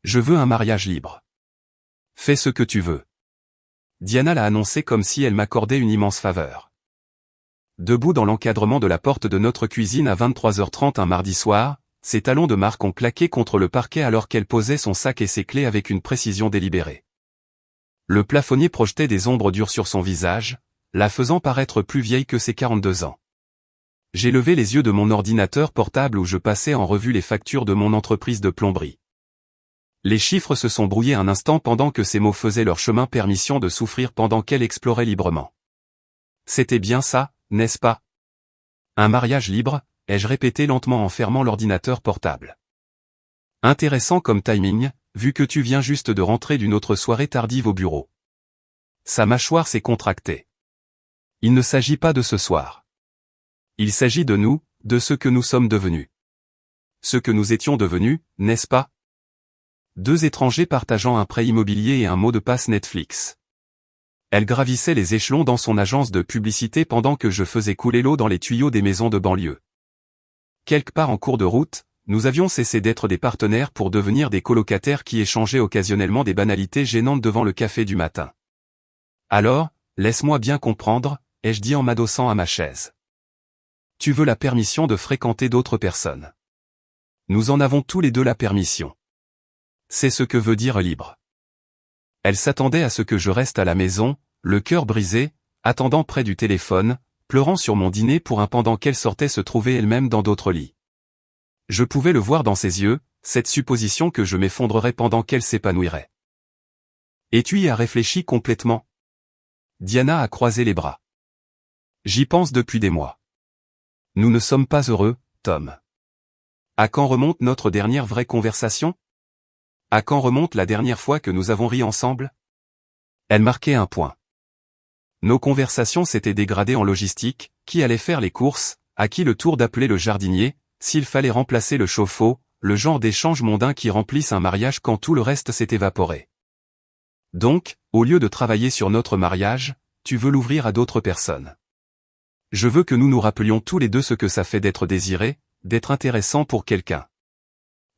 Je veux un mariage libre. Fais ce que tu veux. Diana l'a annoncé comme si elle m'accordait une immense faveur. Debout dans l'encadrement de la porte de notre cuisine à 23h30 un mardi soir, ses talons de marque ont claqué contre le parquet alors qu'elle posait son sac et ses clés avec une précision délibérée. Le plafonnier projetait des ombres dures sur son visage, la faisant paraître plus vieille que ses 42 ans. J'ai levé les yeux de mon ordinateur portable où je passais en revue les factures de mon entreprise de plomberie. Les chiffres se sont brouillés un instant pendant que ces mots faisaient leur chemin, permission de souffrir pendant qu'elle explorait librement. C'était bien ça, n'est-ce pas? Un mariage libre, ai-je répété lentement en fermant l'ordinateur portable. Intéressant comme timing, vu que tu viens juste de rentrer d'une autre soirée tardive au bureau. Sa mâchoire s'est contractée. Il ne s'agit pas de ce soir. Il s'agit de nous, de ce que nous sommes devenus. Ce que nous étions devenus, n'est-ce pas? Deux étrangers partageant un prêt immobilier et un mot de passe Netflix. Elle gravissait les échelons dans son agence de publicité pendant que je faisais couler l'eau dans les tuyaux des maisons de banlieue. Quelque part en cours de route, nous avions cessé d'être des partenaires pour devenir des colocataires qui échangeaient occasionnellement des banalités gênantes devant le café du matin. Alors, laisse-moi bien comprendre, ai-je dit en m'adossant à ma chaise. Tu veux la permission de fréquenter d'autres personnes. Nous en avons tous les deux la permission. C'est ce que veut dire libre. Elle s'attendait à ce que je reste à la maison, le cœur brisé, attendant près du téléphone, pleurant sur mon dîner pour un pendant qu'elle sortait se trouver elle-même dans d'autres lits. Je pouvais le voir dans ses yeux, cette supposition que je m'effondrerais pendant qu'elle s'épanouirait. Et tu y as réfléchi complètement? Diana a croisé les bras. J'y pense depuis des mois. Nous ne sommes pas heureux, Tom. À quand remonte notre dernière vraie conversation? À quand remonte la dernière fois que nous avons ri ensemble? Elle marquait un point. Nos conversations s'étaient dégradées en logistique, qui allait faire les courses, à qui le tour d'appeler le jardinier, s'il fallait remplacer le chauffe-eau, le genre d'échange mondain qui remplissent un mariage quand tout le reste s'est évaporé. Donc, au lieu de travailler sur notre mariage, tu veux l'ouvrir à d'autres personnes. Je veux que nous nous rappelions tous les deux ce que ça fait d'être désiré, d'être intéressant pour quelqu'un.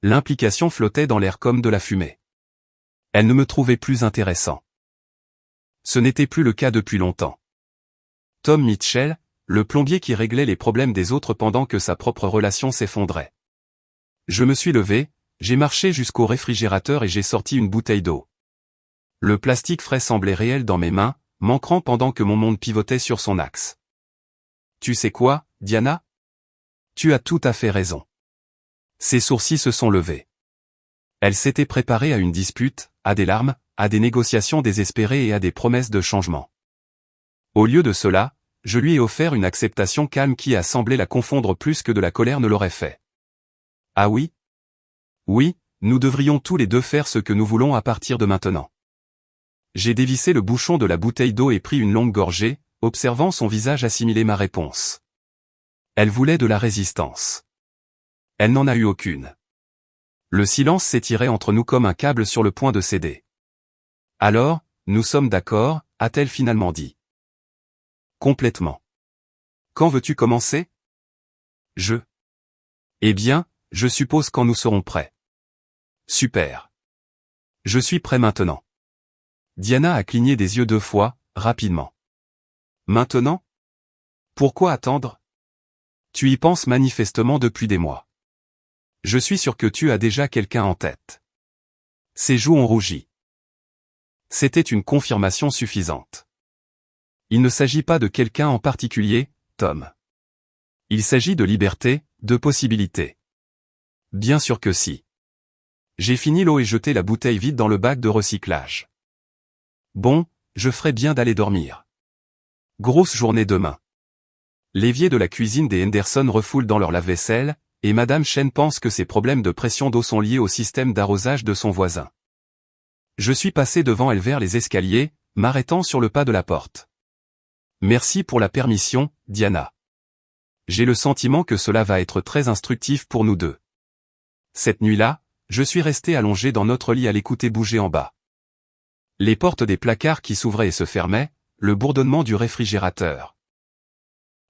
L'implication flottait dans l'air comme de la fumée. Elle ne me trouvait plus intéressant. Ce n'était plus le cas depuis longtemps. Tom Mitchell, le plombier qui réglait les problèmes des autres pendant que sa propre relation s'effondrait. Je me suis levé, j'ai marché jusqu'au réfrigérateur et j'ai sorti une bouteille d'eau. Le plastique frais semblait réel dans mes mains, m'ancrant pendant que mon monde pivotait sur son axe. Tu sais quoi, Diana? Tu as tout à fait raison. Ses sourcils se sont levés. Elle s'était préparée à une dispute, à des larmes, à des négociations désespérées et à des promesses de changement. Au lieu de cela, je lui ai offert une acceptation calme qui a semblé la confondre plus que de la colère ne l'aurait fait. Ah oui? Oui, nous devrions tous les deux faire ce que nous voulons à partir de maintenant. J'ai dévissé le bouchon de la bouteille d'eau et pris une longue gorgée, observant son visage assimiler ma réponse. Elle voulait de la résistance. Elle n'en a eu aucune. Le silence s'étirait entre nous comme un câble sur le point de céder. Alors, nous sommes d'accord, a-t-elle finalement dit. Complètement. Quand veux-tu commencer? Eh bien, je suppose quand nous serons prêts. Super. Je suis prêt maintenant. Diana a cligné des yeux 2 fois, rapidement. Maintenant? Pourquoi attendre? Tu y penses manifestement depuis des mois. Je suis sûr que tu as déjà quelqu'un en tête. Ses joues ont rougi. C'était une confirmation suffisante. Il ne s'agit pas de quelqu'un en particulier, Tom. Il s'agit de liberté, de possibilités. Bien sûr que si. J'ai fini l'eau et jeté la bouteille vide dans le bac de recyclage. Bon, je ferais bien d'aller dormir. Grosse journée demain. L'évier de la cuisine des Henderson refoule dans leur lave-vaisselle, et Madame Chen pense que ses problèmes de pression d'eau sont liés au système d'arrosage de son voisin. Je suis passé devant elle vers les escaliers, m'arrêtant sur le pas de la porte. Merci pour la permission, Diana. J'ai le sentiment que cela va être très instructif pour nous deux. Cette nuit-là, je suis resté allongé dans notre lit à l'écouter bouger en bas. Les portes des placards qui s'ouvraient et se fermaient, le bourdonnement du réfrigérateur.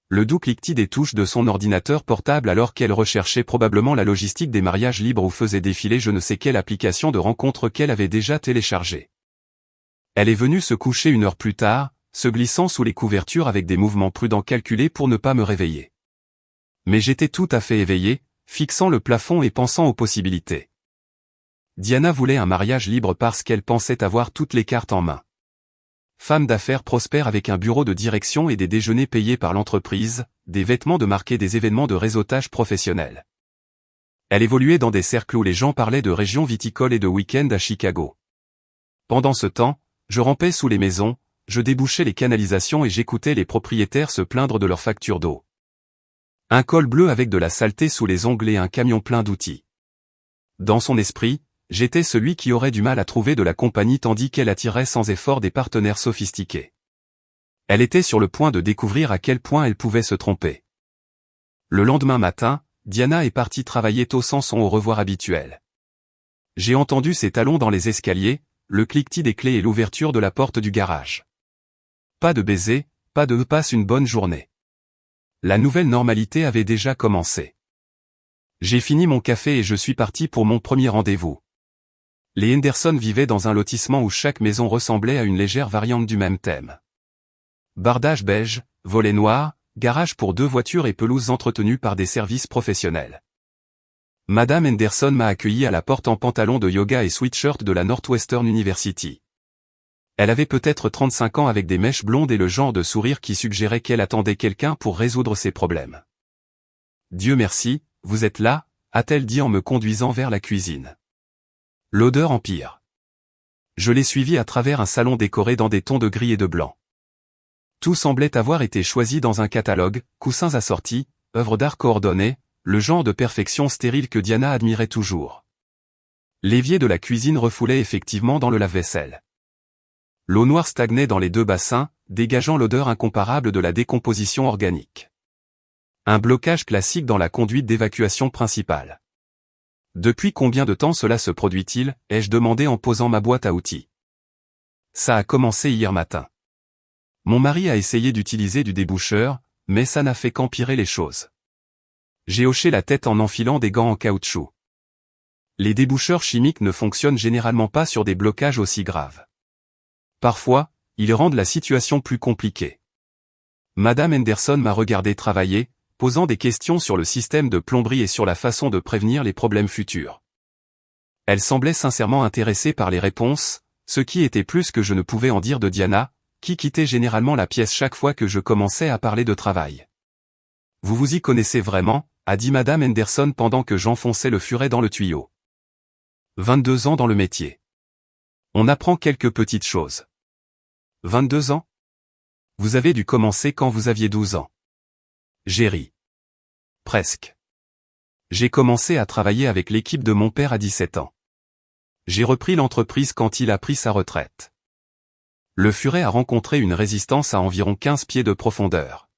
Le doux cliquetis des touches de son ordinateur portable alors qu'elle recherchait probablement la logistique des mariages libres ou faisait défiler je ne sais quelle application de rencontre qu'elle avait déjà téléchargée. Elle est venue se coucher 1 heure plus tard, se glissant sous les couvertures avec des mouvements prudents calculés pour ne pas me réveiller. Mais j'étais tout à fait éveillé, fixant le plafond et pensant aux possibilités. Diana voulait un mariage libre parce qu'elle pensait avoir toutes les cartes en main. Femme d'affaires prospère avec un bureau de direction et des déjeuners payés par l'entreprise, des vêtements de marque et des événements de réseautage professionnel. Elle évoluait dans des cercles où les gens parlaient de régions viticoles et de week-ends à Chicago. Pendant ce temps, je rampais sous les maisons, je débouchais les canalisations et j'écoutais les propriétaires se plaindre de leurs factures d'eau. Un col bleu avec de la saleté sous les ongles et un camion plein d'outils. Dans son esprit, j'étais celui qui aurait du mal à trouver de la compagnie tandis qu'elle attirait sans effort des partenaires sophistiqués. Elle était sur le point de découvrir à quel point elle pouvait se tromper. Le lendemain matin, Diana est partie travailler tôt sans son au revoir habituel. J'ai entendu ses talons dans les escaliers, le cliquetis des clés et l'ouverture de la porte du garage. Pas de baiser, pas de passe une bonne journée. La nouvelle normalité avait déjà commencé. J'ai fini mon café et je suis parti pour mon premier rendez-vous. Les Henderson vivaient dans un lotissement où chaque maison ressemblait à une légère variante du même thème. Bardage beige, volets noirs, garage pour 2 voitures et pelouses entretenues par des services professionnels. Madame Henderson m'a accueilli à la porte en pantalon de yoga et sweatshirt de la Northwestern University. Elle avait peut-être 35 ans avec des mèches blondes et le genre de sourire qui suggérait qu'elle attendait quelqu'un pour résoudre ses problèmes. Dieu merci, vous êtes là, a-t-elle dit en me conduisant vers la cuisine. L'odeur empire. Je l'ai suivie à travers un salon décoré dans des tons de gris et de blanc. Tout semblait avoir été choisi dans un catalogue, coussins assortis, œuvres d'art coordonnées, le genre de perfection stérile que Diana admirait toujours. L'évier de la cuisine refoulait effectivement dans le lave-vaisselle. L'eau noire stagnait dans les 2 bassins, dégageant l'odeur incomparable de la décomposition organique. Un blocage classique dans la conduite d'évacuation principale. Depuis combien de temps cela se produit-il, ai-je demandé en posant ma boîte à outils. Ça a commencé hier matin. Mon mari a essayé d'utiliser du déboucheur, mais ça n'a fait qu'empirer les choses. J'ai hoché la tête en enfilant des gants en caoutchouc. Les déboucheurs chimiques ne fonctionnent généralement pas sur des blocages aussi graves. Parfois, ils rendent la situation plus compliquée. Madame Henderson m'a regardé travailler, posant des questions sur le système de plomberie et sur la façon de prévenir les problèmes futurs. Elle semblait sincèrement intéressée par les réponses, ce qui était plus que je ne pouvais en dire de Diana, qui quittait généralement la pièce chaque fois que je commençais à parler de travail. Vous vous y connaissez vraiment, a dit Madame Henderson pendant que j'enfonçais le furet dans le tuyau. 22 ans dans le métier. On apprend quelques petites choses. 22 ans? Vous avez dû commencer quand vous aviez 12 ans. J'ai ri. Presque. J'ai commencé à travailler avec l'équipe de mon père à 17 ans. J'ai repris l'entreprise quand il a pris sa retraite. Le furet a rencontré une résistance à environ 15 pieds de profondeur.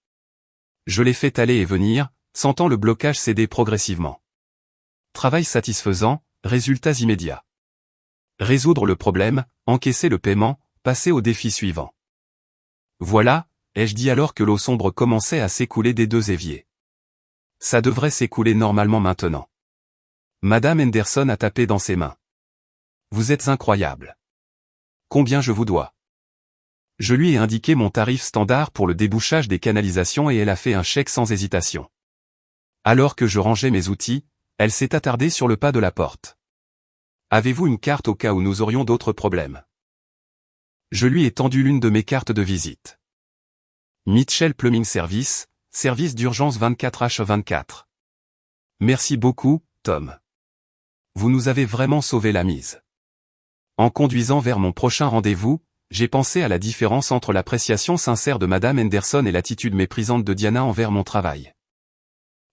Je l'ai fait aller et venir, sentant le blocage céder progressivement. Travail satisfaisant, résultats immédiats. Résoudre le problème, encaisser le paiement, passer au défi suivant. Voilà, ai-je dit alors que l'eau sombre commençait à s'écouler des 2 éviers. Ça devrait s'écouler normalement maintenant. Madame Henderson a tapé dans ses mains. Vous êtes incroyable. Combien je vous dois? Je lui ai indiqué mon tarif standard pour le débouchage des canalisations et elle a fait un chèque sans hésitation. Alors que je rangeais mes outils, elle s'est attardée sur le pas de la porte. Avez-vous une carte au cas où nous aurions d'autres problèmes? Je lui ai tendu l'une de mes cartes de visite. Mitchell Plumbing Service, service d'urgence 24h24. Merci beaucoup, Tom. Vous nous avez vraiment sauvé la mise. En conduisant vers mon prochain rendez-vous, j'ai pensé à la différence entre l'appréciation sincère de Madame Henderson et l'attitude méprisante de Diana envers mon travail.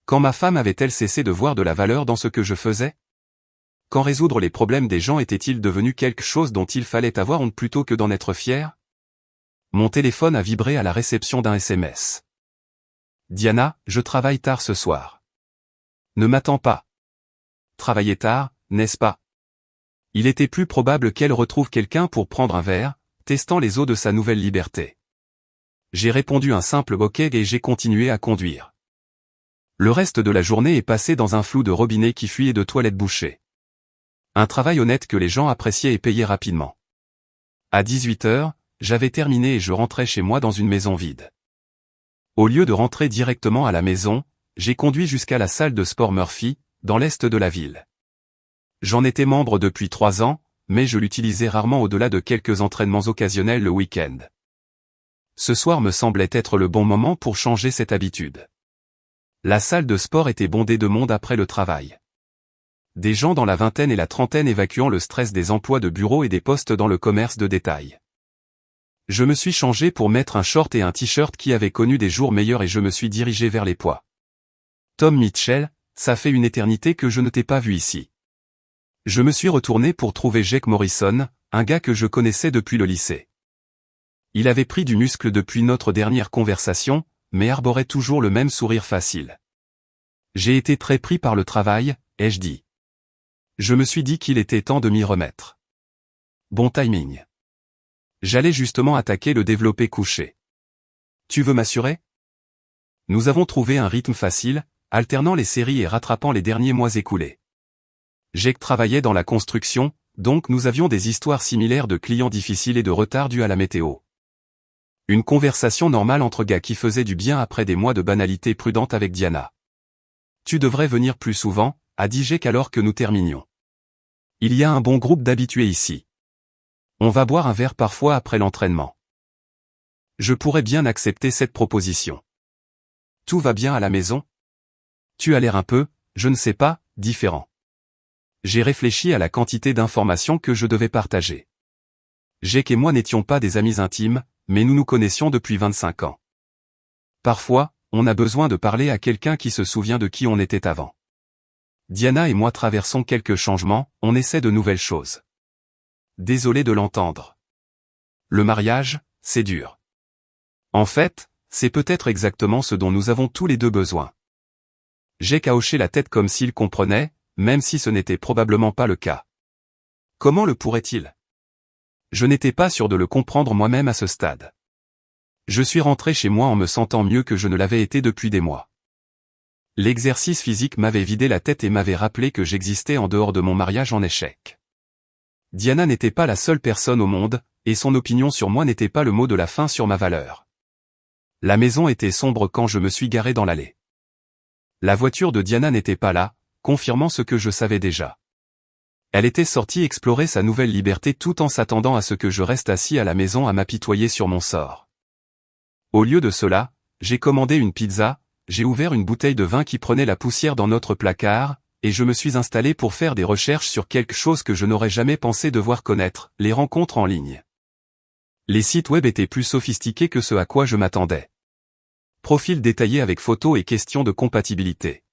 Quand ma femme avait-elle cessé de voir de la valeur dans ce que je faisais? Quand résoudre les problèmes des gens était-il devenu quelque chose dont il fallait avoir honte plutôt que d'en être fier? Mon téléphone a vibré à la réception d'un SMS. Diana, je travaille tard ce soir. Ne m'attends pas. Travailler tard, n'est-ce pas? Il était plus probable qu'elle retrouve quelqu'un pour prendre un verre, testant les eaux de sa nouvelle liberté. J'ai répondu un simple OK et j'ai continué à conduire. Le reste de la journée est passé dans un flou de robinet qui fuit et de toilettes bouchées. Un travail honnête que les gens appréciaient et payaient rapidement. À 18 h, j'avais terminé et je rentrais chez moi dans une maison vide. Au lieu de rentrer directement à la maison, j'ai conduit jusqu'à la salle de sport Murphy, dans l'est de la ville. J'en étais membre depuis 3 ans, mais je l'utilisais rarement au-delà de quelques entraînements occasionnels le week-end. Ce soir me semblait être le bon moment pour changer cette habitude. La salle de sport était bondée de monde après le travail. Des gens dans la vingtaine et la trentaine évacuant le stress des emplois de bureau et des postes dans le commerce de détail. Je me suis changé pour mettre un short et un t-shirt qui avaient connu des jours meilleurs et je me suis dirigé vers les poids. Tom Mitchell, ça fait une éternité que je ne t'ai pas vu ici. Je me suis retourné pour trouver Jake Morrison, un gars que je connaissais depuis le lycée. Il avait pris du muscle depuis notre dernière conversation, mais arborait toujours le même sourire facile. J'ai été très pris par le travail, ai-je dit. Je me suis dit qu'il était temps de m'y remettre. Bon timing. J'allais justement attaquer le développé couché. Tu veux m'assurer? Nous avons trouvé un rythme facile, alternant les séries et rattrapant les derniers mois écoulés. Jake travaillait dans la construction, donc nous avions des histoires similaires de clients difficiles et de retard dus à la météo. Une conversation normale entre gars qui faisait du bien après des mois de banalité prudente avec Diana. Tu devrais venir plus souvent, a dit Jake alors que nous terminions. Il y a un bon groupe d'habitués ici. On va boire un verre parfois après l'entraînement. Je pourrais bien accepter cette proposition. Tout va bien à la maison? Tu as l'air un peu, je ne sais pas, différent. J'ai réfléchi à la quantité d'informations que je devais partager. Jake et moi n'étions pas des amis intimes, mais nous nous connaissions depuis 25 ans. Parfois, on a besoin de parler à quelqu'un qui se souvient de qui on était avant. Diana et moi traversons quelques changements, on essaie de nouvelles choses. Désolé de l'entendre. Le mariage, c'est dur. En fait, c'est peut-être exactement ce dont nous avons tous les deux besoin. Jake a hoché la tête comme s'il comprenait, même si ce n'était probablement pas le cas. Comment le pourrait-il? Je n'étais pas sûr de le comprendre moi-même à ce stade. Je suis rentré chez moi en me sentant mieux que je ne l'avais été depuis des mois. L'exercice physique m'avait vidé la tête et m'avait rappelé que j'existais en dehors de mon mariage en échec. Diana n'était pas la seule personne au monde, et son opinion sur moi n'était pas le mot de la fin sur ma valeur. La maison était sombre quand je me suis garé dans l'allée. La voiture de Diana n'était pas là, confirmant ce que je savais déjà. Elle était sortie explorer sa nouvelle liberté tout en s'attendant à ce que je reste assis à la maison à m'apitoyer sur mon sort. Au lieu de cela, j'ai commandé une pizza, j'ai ouvert une bouteille de vin qui prenait la poussière dans notre placard, et je me suis installé pour faire des recherches sur quelque chose que je n'aurais jamais pensé devoir connaître, les rencontres en ligne. Les sites web étaient plus sophistiqués que ce à quoi je m'attendais. Profil détaillé avec photos et questions de compatibilité.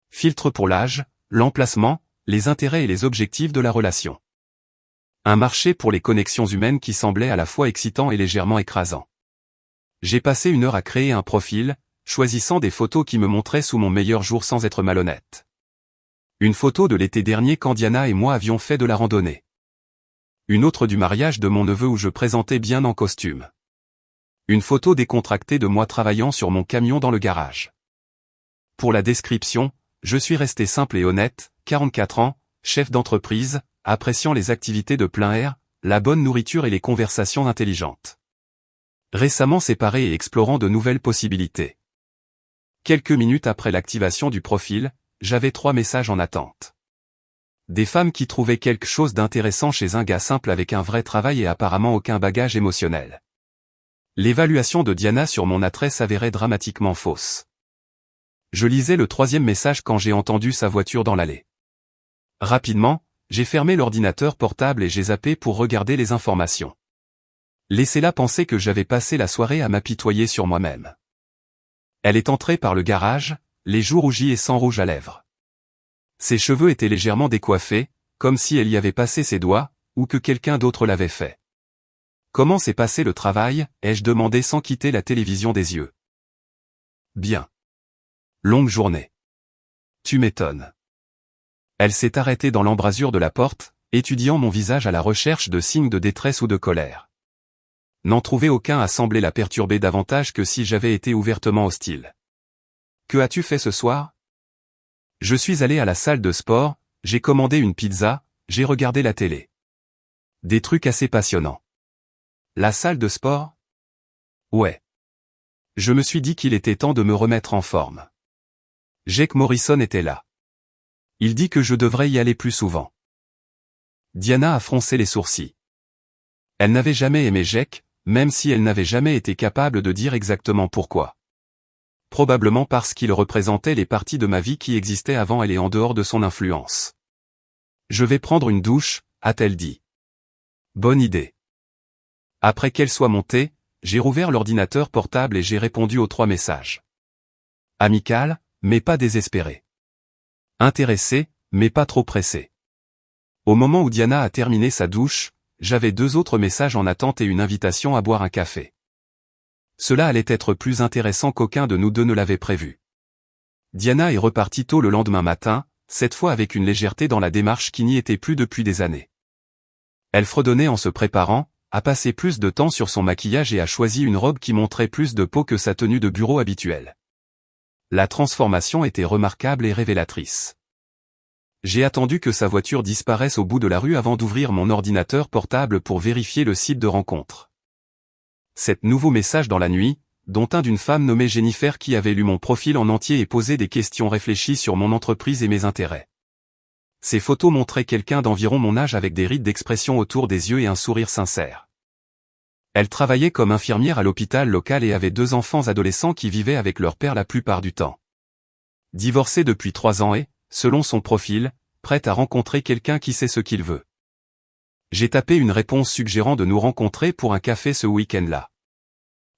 Filtre pour l'âge, l'emplacement, les intérêts et les objectifs de la relation. Un marché pour les connexions humaines qui semblait à la fois excitant et légèrement écrasant. J'ai passé 1 heure à créer un profil, choisissant des photos qui me montraient sous mon meilleur jour sans être malhonnête. Une photo de l'été dernier quand Diana et moi avions fait de la randonnée. Une autre du mariage de mon neveu où je présentais bien en costume. Une photo décontractée de moi travaillant sur mon camion dans le garage. Pour la description, je suis resté simple et honnête, 44 ans, chef d'entreprise, appréciant les activités de plein air, la bonne nourriture et les conversations intelligentes. Récemment séparé et explorant de nouvelles possibilités. Quelques minutes après l'activation du profil, j'avais 3 messages en attente. Des femmes qui trouvaient quelque chose d'intéressant chez un gars simple avec un vrai travail et apparemment aucun bagage émotionnel. L'évaluation de Diana sur mon attrait s'avérait dramatiquement fausse. Je lisais le 3e message quand j'ai entendu sa voiture dans l'allée. Rapidement, j'ai fermé l'ordinateur portable et j'ai zappé pour regarder les informations. Laissez-la penser que j'avais passé la soirée à m'apitoyer sur moi-même. Elle est entrée par le garage, les joues rougies et sans rouge à lèvres. Ses cheveux étaient légèrement décoiffés, comme si elle y avait passé ses doigts, ou que quelqu'un d'autre l'avait fait. Comment s'est passé le travail, ai-je demandé sans quitter la télévision des yeux. Bien. Longue journée. Tu m'étonnes. Elle s'est arrêtée dans l'embrasure de la porte, étudiant mon visage à la recherche de signes de détresse ou de colère. n'en trouvait aucun à sembler la perturber davantage que si j'avais été ouvertement hostile. « Que as-tu fait ce soir ?» Je suis allé à la salle de sport, j'ai commandé une pizza, j'ai regardé la télé. Des trucs assez passionnants. La salle de sport ? Ouais. Je me suis dit qu'il était temps de me remettre en forme. Jake Morrison était là. Il dit que je devrais y aller plus souvent. Diana a froncé les sourcils. Elle n'avait jamais aimé Jake, même si elle n'avait jamais été capable de dire exactement pourquoi. Probablement parce qu'il représentait les parties de ma vie qui existaient avant elle et en dehors de son influence. Je vais prendre une douche, a-t-elle dit. Bonne idée. Après qu'elle soit montée, j'ai rouvert l'ordinateur portable et j'ai répondu aux 3 messages. Amical, mais pas désespéré. Intéressé, mais pas trop pressé. Au moment où Diana a terminé sa douche, j'avais 2 autres messages en attente et une invitation à boire un café. Cela allait être plus intéressant qu'aucun de nous deux ne l'avait prévu. Diana est repartie tôt le lendemain matin, cette fois avec une légèreté dans la démarche qui n'y était plus depuis des années. Elle fredonnait en se préparant, a passé plus de temps sur son maquillage et a choisi une robe qui montrait plus de peau que sa tenue de bureau habituelle. La transformation était remarquable et révélatrice. J'ai attendu que sa voiture disparaisse au bout de la rue avant d'ouvrir mon ordinateur portable pour vérifier le site de rencontre. 7 nouveaux messages dans la nuit, dont un d'une femme nommée Jennifer qui avait lu mon profil en entier et posé des questions réfléchies sur mon entreprise et mes intérêts. Ces photos montraient quelqu'un d'environ mon âge avec des rides d'expression autour des yeux et un sourire sincère. Elle travaillait comme infirmière à l'hôpital local et avait 2 enfants adolescents qui vivaient avec leur père la plupart du temps. Divorcée depuis 3 ans et, selon son profil, prête à rencontrer quelqu'un qui sait ce qu'il veut. J'ai tapé une réponse suggérant de nous rencontrer pour un café ce week-end-là.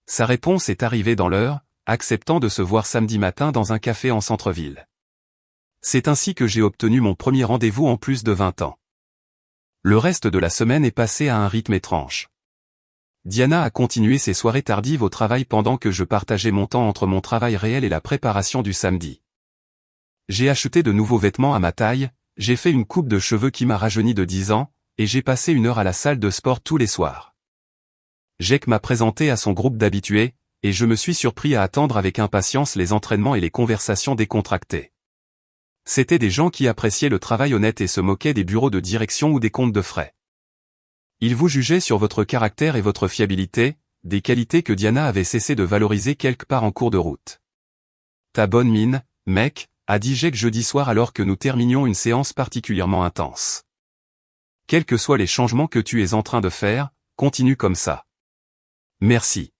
Sa réponse est arrivée dans l'heure, acceptant de se voir samedi matin dans un café en centre-ville. C'est ainsi que j'ai obtenu mon premier rendez-vous en plus de 20 ans. Le reste de la semaine est passé à un rythme étrange. Diana a continué ses soirées tardives au travail pendant que je partageais mon temps entre mon travail réel et la préparation du samedi. J'ai acheté de nouveaux vêtements à ma taille, j'ai fait une coupe de cheveux qui m'a rajeuni de 10 ans, et j'ai passé 1 heure à la salle de sport tous les soirs. Jake m'a présenté à son groupe d'habitués, et je me suis surpris à attendre avec impatience les entraînements et les conversations décontractées. C'étaient des gens qui appréciaient le travail honnête et se moquaient des bureaux de direction ou des comptes de frais. Ils vous jugeaient sur votre caractère et votre fiabilité, des qualités que Diana avait cessé de valoriser quelque part en cours de route. « Ta bonne mine, mec », a dit Jake jeudi soir alors que nous terminions une séance particulièrement intense. Quels que soient les changements que tu es en train de faire, continue comme ça. Merci.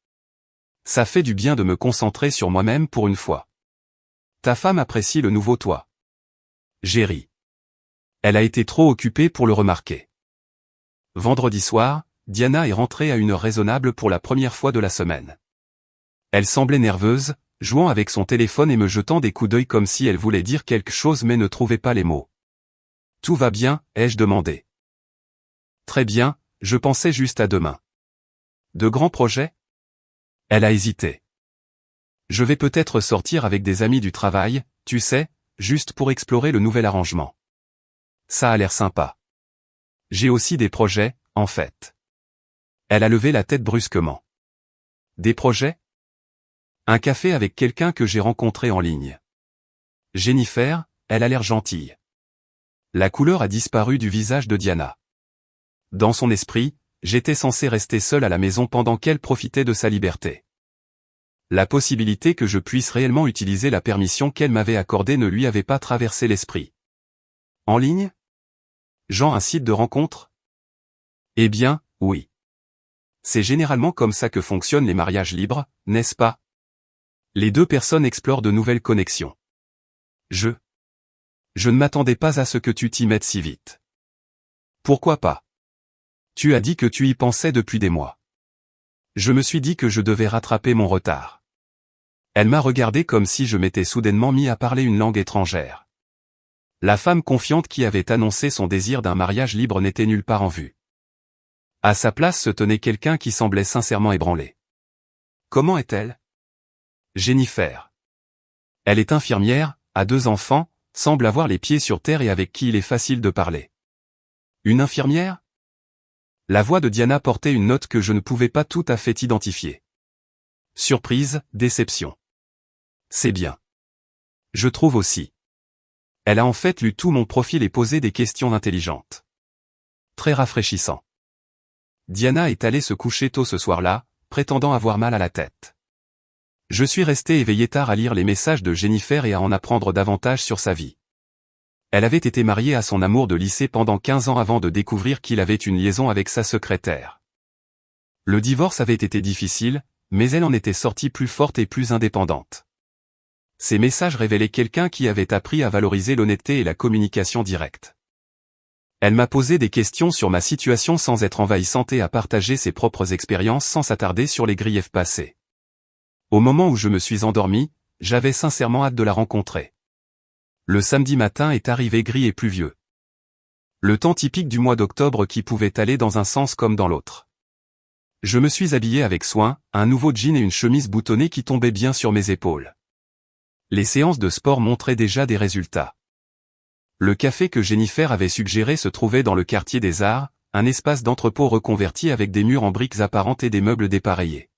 Ça fait du bien de me concentrer sur moi-même pour une fois. Ta femme apprécie le nouveau toi. J'ai ri. Elle a été trop occupée pour le remarquer. Vendredi soir, Diana est rentrée à une heure raisonnable pour la première fois de la semaine. Elle semblait nerveuse, jouant avec son téléphone et me jetant des coups d'œil comme si elle voulait dire quelque chose mais ne trouvait pas les mots. « Tout va bien ?» ai-je demandé. « Très bien, je pensais juste à demain. » « De grands projets ?» Elle a hésité. « Je vais peut-être sortir avec des amis du travail, tu sais, juste pour explorer le nouvel arrangement. Ça a l'air sympa. J'ai aussi des projets, en fait. » Elle a levé la tête brusquement. « Des projets ? » Un café avec quelqu'un que j'ai rencontré en ligne. Jennifer, elle a l'air gentille. La couleur a disparu du visage de Diana. Dans son esprit, j'étais censé rester seul à la maison pendant qu'elle profitait de sa liberté. La possibilité que je puisse réellement utiliser la permission qu'elle m'avait accordée ne lui avait pas traversé l'esprit. En ligne ? Genre un site de rencontre ? Eh bien, oui. C'est généralement comme ça que fonctionnent les mariages libres, n'est-ce pas ? Les 2 personnes explorent de nouvelles connexions. Je ne m'attendais pas à ce que tu t'y mettes si vite. Pourquoi pas ? Tu as dit que tu y pensais depuis des mois. Je me suis dit que je devais rattraper mon retard. Elle m'a regardé comme si je m'étais soudainement mis à parler une langue étrangère. La femme confiante qui avait annoncé son désir d'un mariage libre n'était nulle part en vue. À sa place se tenait quelqu'un qui semblait sincèrement ébranlé. Comment est-elle ? Jennifer. Elle est infirmière, a 2 enfants, semble avoir les pieds sur terre et avec qui il est facile de parler. Une infirmière ? La voix de Diana portait une note que je ne pouvais pas tout à fait identifier. Surprise, déception. C'est bien. Je trouve aussi. Elle a en fait lu tout mon profil et posé des questions intelligentes. Très rafraîchissant. Diana est allée se coucher tôt ce soir-là, prétendant avoir mal à la tête. Je suis resté éveillé tard à lire les messages de Jennifer et à en apprendre davantage sur sa vie. Elle avait été mariée à son amour de lycée pendant 15 ans avant de découvrir qu'il avait une liaison avec sa secrétaire. Le divorce avait été difficile, mais elle en était sortie plus forte et plus indépendante. Ces messages révélaient quelqu'un qui avait appris à valoriser l'honnêteté et la communication directe. Elle m'a posé des questions sur ma situation sans être envahissante et à partager ses propres expériences sans s'attarder sur les griefs passés. Au moment où je me suis endormi, j'avais sincèrement hâte de la rencontrer. Le samedi matin est arrivé gris et pluvieux. Le temps typique du mois d'octobre qui pouvait aller dans un sens comme dans l'autre. Je me suis habillé avec soin, un nouveau jean et une chemise boutonnée qui tombaient bien sur mes épaules. Les séances de sport montraient déjà des résultats. Le café que Jennifer avait suggéré se trouvait dans le quartier des Arts, un espace d'entrepôt reconverti avec des murs en briques apparentes et des meubles dépareillés.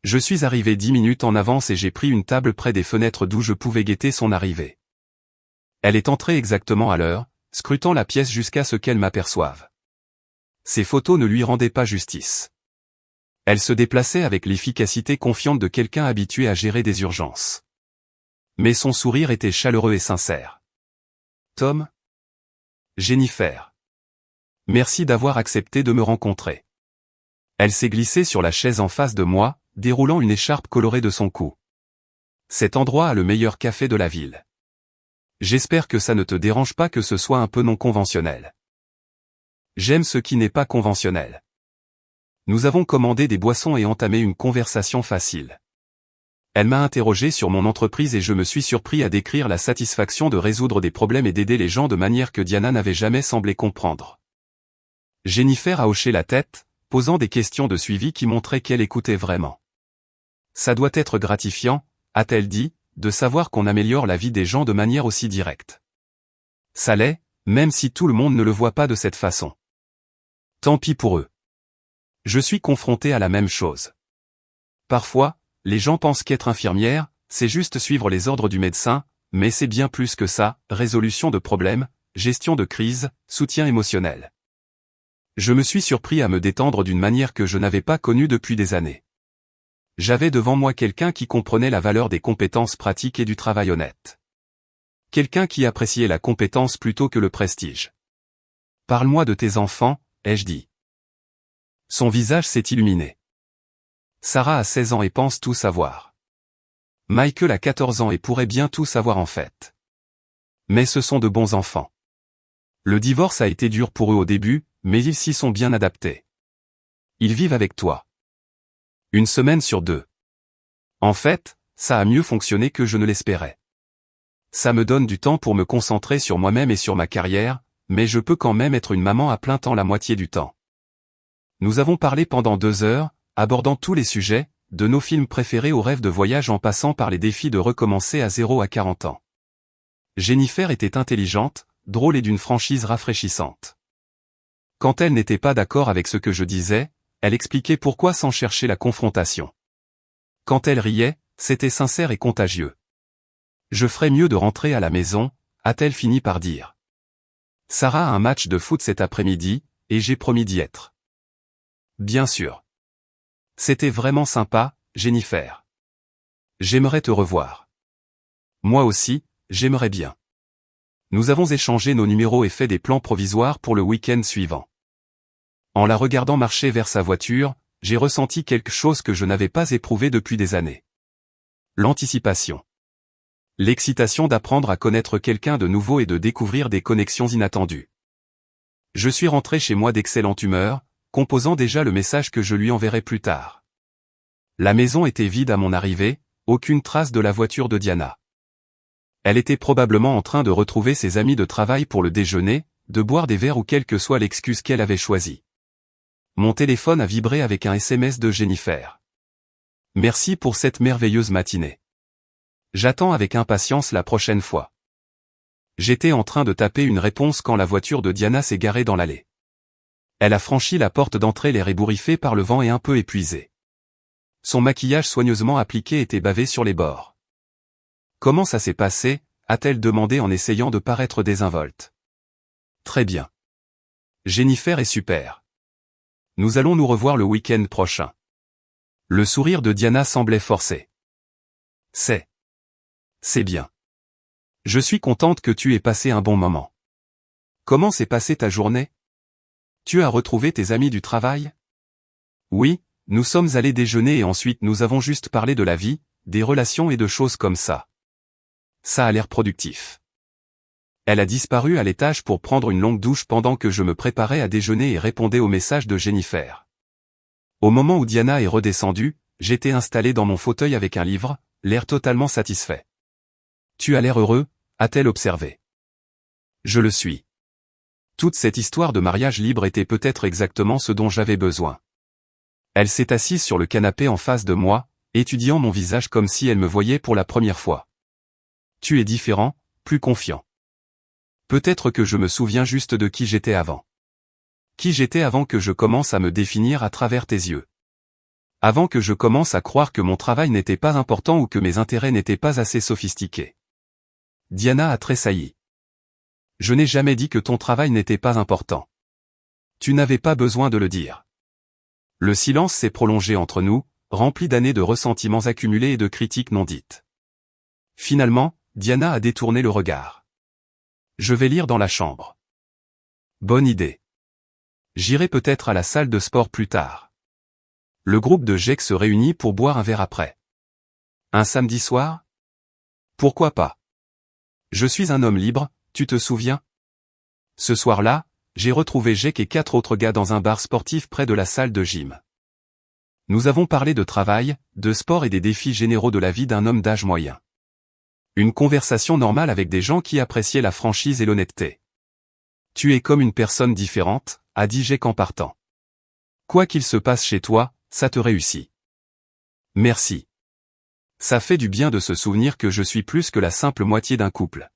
Je suis arrivé 10 minutes en avance et j'ai pris une table près des fenêtres d'où je pouvais guetter son arrivée. Elle est entrée exactement à l'heure, scrutant la pièce jusqu'à ce qu'elle m'aperçoive. Ses photos ne lui rendaient pas justice. Elle se déplaçait avec l'efficacité confiante de quelqu'un habitué à gérer des urgences. Mais son sourire était chaleureux et sincère. Tom? Jennifer. Merci d'avoir accepté de me rencontrer. Elle s'est glissée sur la chaise en face de moi, déroulant une écharpe colorée de son cou. Cet endroit a le meilleur café de la ville. J'espère que ça ne te dérange pas que ce soit un peu non conventionnel. J'aime ce qui n'est pas conventionnel. Nous avons commandé des boissons et entamé une conversation facile. Elle m'a interrogé sur mon entreprise et je me suis surpris à décrire la satisfaction de résoudre des problèmes et d'aider les gens de manière que Diana n'avait jamais semblé comprendre. Jennifer a hoché la tête, posant des questions de suivi qui montraient qu'elle écoutait vraiment. Ça doit être gratifiant, a-t-elle dit, de savoir qu'on améliore la vie des gens de manière aussi directe. Ça l'est, même si tout le monde ne le voit pas de cette façon. Tant pis pour eux. Je suis confronté à la même chose. Parfois, les gens pensent qu'être infirmière, c'est juste suivre les ordres du médecin, mais c'est bien plus que ça, résolution de problèmes, gestion de crise, soutien émotionnel. Je me suis surpris à me détendre d'une manière que je n'avais pas connue depuis des années. J'avais devant moi quelqu'un qui comprenait la valeur des compétences pratiques et du travail honnête. Quelqu'un qui appréciait la compétence plutôt que le prestige. Parle-moi de tes enfants, ai-je dit. Son visage s'est illuminé. Sarah a 16 ans et pense tout savoir. Michael a 14 ans et pourrait bien tout savoir en fait. Mais ce sont de bons enfants. Le divorce a été dur pour eux au début, mais ils s'y sont bien adaptés. Ils vivent avec toi. 1 semaine sur 2. En fait, ça a mieux fonctionné que je ne l'espérais. Ça me donne du temps pour me concentrer sur moi-même et sur ma carrière, mais je peux quand même être une maman à plein temps la moitié du temps. Nous avons parlé pendant 2 heures, abordant tous les sujets, de nos films préférés aux rêves de voyage en passant par les défis de recommencer à 0 à 40 ans. Jennifer était intelligente, drôle et d'une franchise rafraîchissante. Quand elle n'était pas d'accord avec ce que je disais, elle expliquait pourquoi sans chercher la confrontation. Quand elle riait, c'était sincère et contagieux. Je ferais mieux de rentrer à la maison, a-t-elle fini par dire. Sarah a un match de foot cet après-midi, et j'ai promis d'y être. Bien sûr. C'était vraiment sympa, Jennifer. J'aimerais te revoir. Moi aussi, j'aimerais bien. Nous avons échangé nos numéros et fait des plans provisoires pour le week-end suivant. En la regardant marcher vers sa voiture, j'ai ressenti quelque chose que je n'avais pas éprouvé depuis des années. L'anticipation. L'excitation d'apprendre à connaître quelqu'un de nouveau et de découvrir des connexions inattendues. Je suis rentré chez moi d'excellente humeur, composant déjà le message que je lui enverrai plus tard. La maison était vide à mon arrivée, aucune trace de la voiture de Diana. Elle était probablement en train de retrouver ses amis de travail pour le déjeuner, de boire des verres ou quelle que soit l'excuse qu'elle avait choisie. Mon téléphone a vibré avec un SMS de Jennifer. Merci pour cette merveilleuse matinée. J'attends avec impatience la prochaine fois. J'étais en train de taper une réponse quand la voiture de Diana s'est garée dans l'allée. Elle a franchi la porte d'entrée l'air ébouriffé par le vent et un peu épuisée. Son maquillage soigneusement appliqué était bavé sur les bords. « Comment ça s'est passé ?» a-t-elle demandé en essayant de paraître désinvolte. « Très bien. Jennifer est super. Nous allons nous revoir le week-end prochain. » Le sourire de Diana semblait forcé. « C'est bien. Je suis contente que tu aies passé un bon moment. Comment s'est passée ta journée? Tu as retrouvé tes amis du travail? » Oui, nous sommes allés déjeuner et ensuite nous avons juste parlé de la vie, des relations et de choses comme ça. Ça a l'air productif. Elle a disparu à l'étage pour prendre une longue douche pendant que je me préparais à déjeuner et répondais aux messages de Jennifer. Au moment où Diana est redescendue, j'étais installé dans mon fauteuil avec un livre, l'air totalement satisfait. « Tu as l'air heureux ?» a-t-elle observé. « Je le suis. Toute cette histoire de mariage libre était peut-être exactement ce dont j'avais besoin. » Elle s'est assise sur le canapé en face de moi, étudiant mon visage comme si elle me voyait pour la première fois. « Tu es différent, plus confiant. Peut-être que je me souviens juste de qui j'étais avant. Qui j'étais avant que je commence à me définir à travers tes yeux. Avant que je commence à croire que mon travail n'était pas important ou que mes intérêts n'étaient pas assez sophistiqués. » Diana a tressailli. « Je n'ai jamais dit que ton travail n'était pas important. Tu n'avais pas besoin de le dire. » Le silence s'est prolongé entre nous, rempli d'années de ressentiments accumulés et de critiques non dites. Finalement, Diana a détourné le regard. « Je vais lire dans la chambre. » Bonne idée. J'irai peut-être à la salle de sport plus tard. Le groupe de GEC se réunit pour boire un verre après. Un samedi soir? Pourquoi pas? Je suis un homme libre, tu te souviens? Ce soir-là, j'ai retrouvé GEC et 4 autres gars dans un bar sportif près de la salle de gym. Nous avons parlé de travail, de sport et des défis généraux de la vie d'un homme d'âge moyen. Une conversation normale avec des gens qui appréciaient la franchise et l'honnêteté. « Tu es comme une personne différente », a dit GEC en partant. « Quoi qu'il se passe chez toi, ça te réussit. » Merci. Ça fait du bien de se souvenir que je suis plus que la simple moitié d'un couple.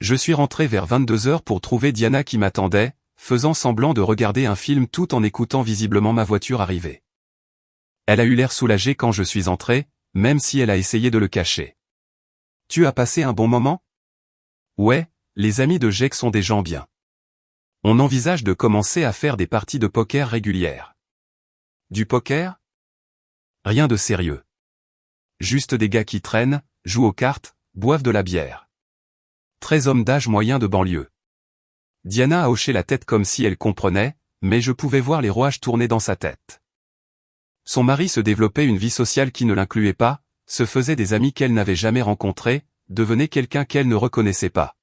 Je suis rentré vers 22h pour trouver Diana qui m'attendait, faisant semblant de regarder un film tout en écoutant visiblement ma voiture arriver. Elle a eu l'air soulagée quand je suis entré, même si elle a essayé de le cacher. « Tu as passé un bon moment? » Ouais, les amis de GEC sont des gens bien. On envisage de commencer à faire des parties de poker régulières. Du poker? Rien de sérieux. Juste des gars qui traînent, jouent aux cartes, boivent de la bière. 13 hommes d'âge moyen de banlieue. Diana a hoché la tête comme si elle comprenait, mais je pouvais voir les rouages tourner dans sa tête. Son mari se développait une vie sociale qui ne l'incluait pas, se faisait des amis qu'elle n'avait jamais rencontrés, devenait quelqu'un qu'elle ne reconnaissait pas.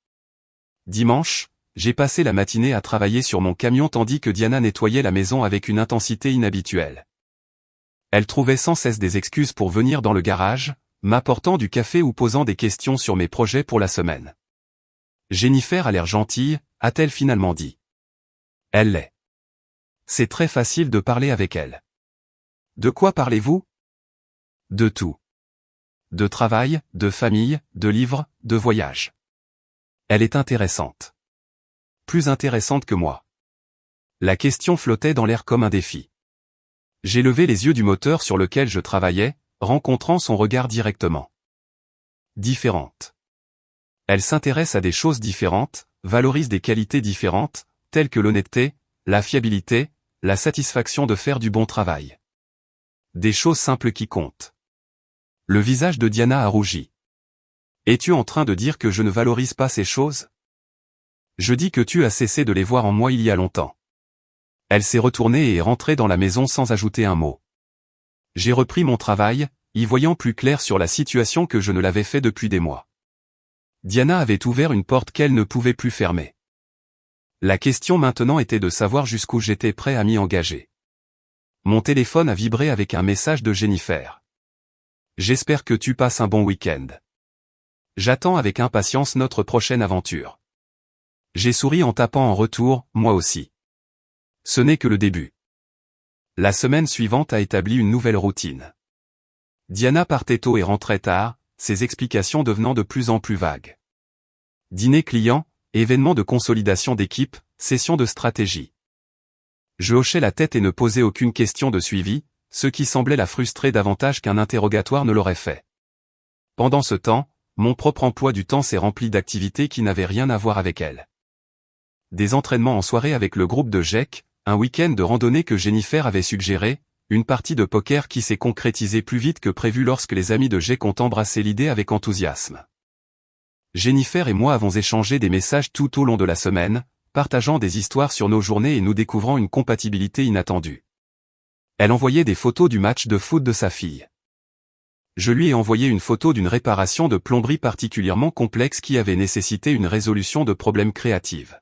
Dimanche, j'ai passé la matinée à travailler sur mon camion tandis que Diana nettoyait la maison avec une intensité inhabituelle. Elle trouvait sans cesse des excuses pour venir dans le garage, m'apportant du café ou posant des questions sur mes projets pour la semaine. Jennifer a l'air gentille, a-t-elle finalement dit. Elle l'est. C'est très facile de parler avec elle. De quoi parlez-vous? De tout. De travail, de famille, de livres, de voyages. Elle est intéressante. Plus intéressante que moi. La question flottait dans l'air comme un défi. J'ai levé les yeux du moteur sur lequel je travaillais, rencontrant son regard directement. Différente. Elle s'intéresse à des choses différentes, valorise des qualités différentes, telles que l'honnêteté, la fiabilité, la satisfaction de faire du bon travail. Des choses simples qui comptent. Le visage de Diana a rougi. Es-tu en train de dire que je ne valorise pas ces choses? Je dis que tu as cessé de les voir en moi il y a longtemps. Elle s'est retournée et est rentrée dans la maison sans ajouter un mot. J'ai repris mon travail, y voyant plus clair sur la situation que je ne l'avais fait depuis des mois. Diana avait ouvert une porte qu'elle ne pouvait plus fermer. La question maintenant était de savoir jusqu'où j'étais prêt à m'y engager. Mon téléphone a vibré avec un message de Jennifer. J'espère que tu passes un bon week-end. J'attends avec impatience notre prochaine aventure. J'ai souri en tapant en retour, moi aussi. Ce n'est que le début. La semaine suivante a établi une nouvelle routine. Diana partait tôt et rentrait tard, ses explications devenant de plus en plus vagues. Dîner client, événement de consolidation d'équipe, session de stratégie. Je hochais la tête et ne posais aucune question de suivi, ce qui semblait la frustrer davantage qu'un interrogatoire ne l'aurait fait. Pendant ce temps, mon propre emploi du temps s'est rempli d'activités qui n'avaient rien à voir avec elle. Des entraînements en soirée avec le groupe de GEC, un week-end de randonnée que Jennifer avait suggéré, une partie de poker qui s'est concrétisée plus vite que prévu lorsque les amis de GEC ont embrassé l'idée avec enthousiasme. Jennifer et moi avons échangé des messages tout au long de la semaine, partageant des histoires sur nos journées et nous découvrant une compatibilité inattendue. Elle envoyait des photos du match de foot de sa fille. Je lui ai envoyé une photo d'une réparation de plomberie particulièrement complexe qui avait nécessité une résolution de problèmes créative.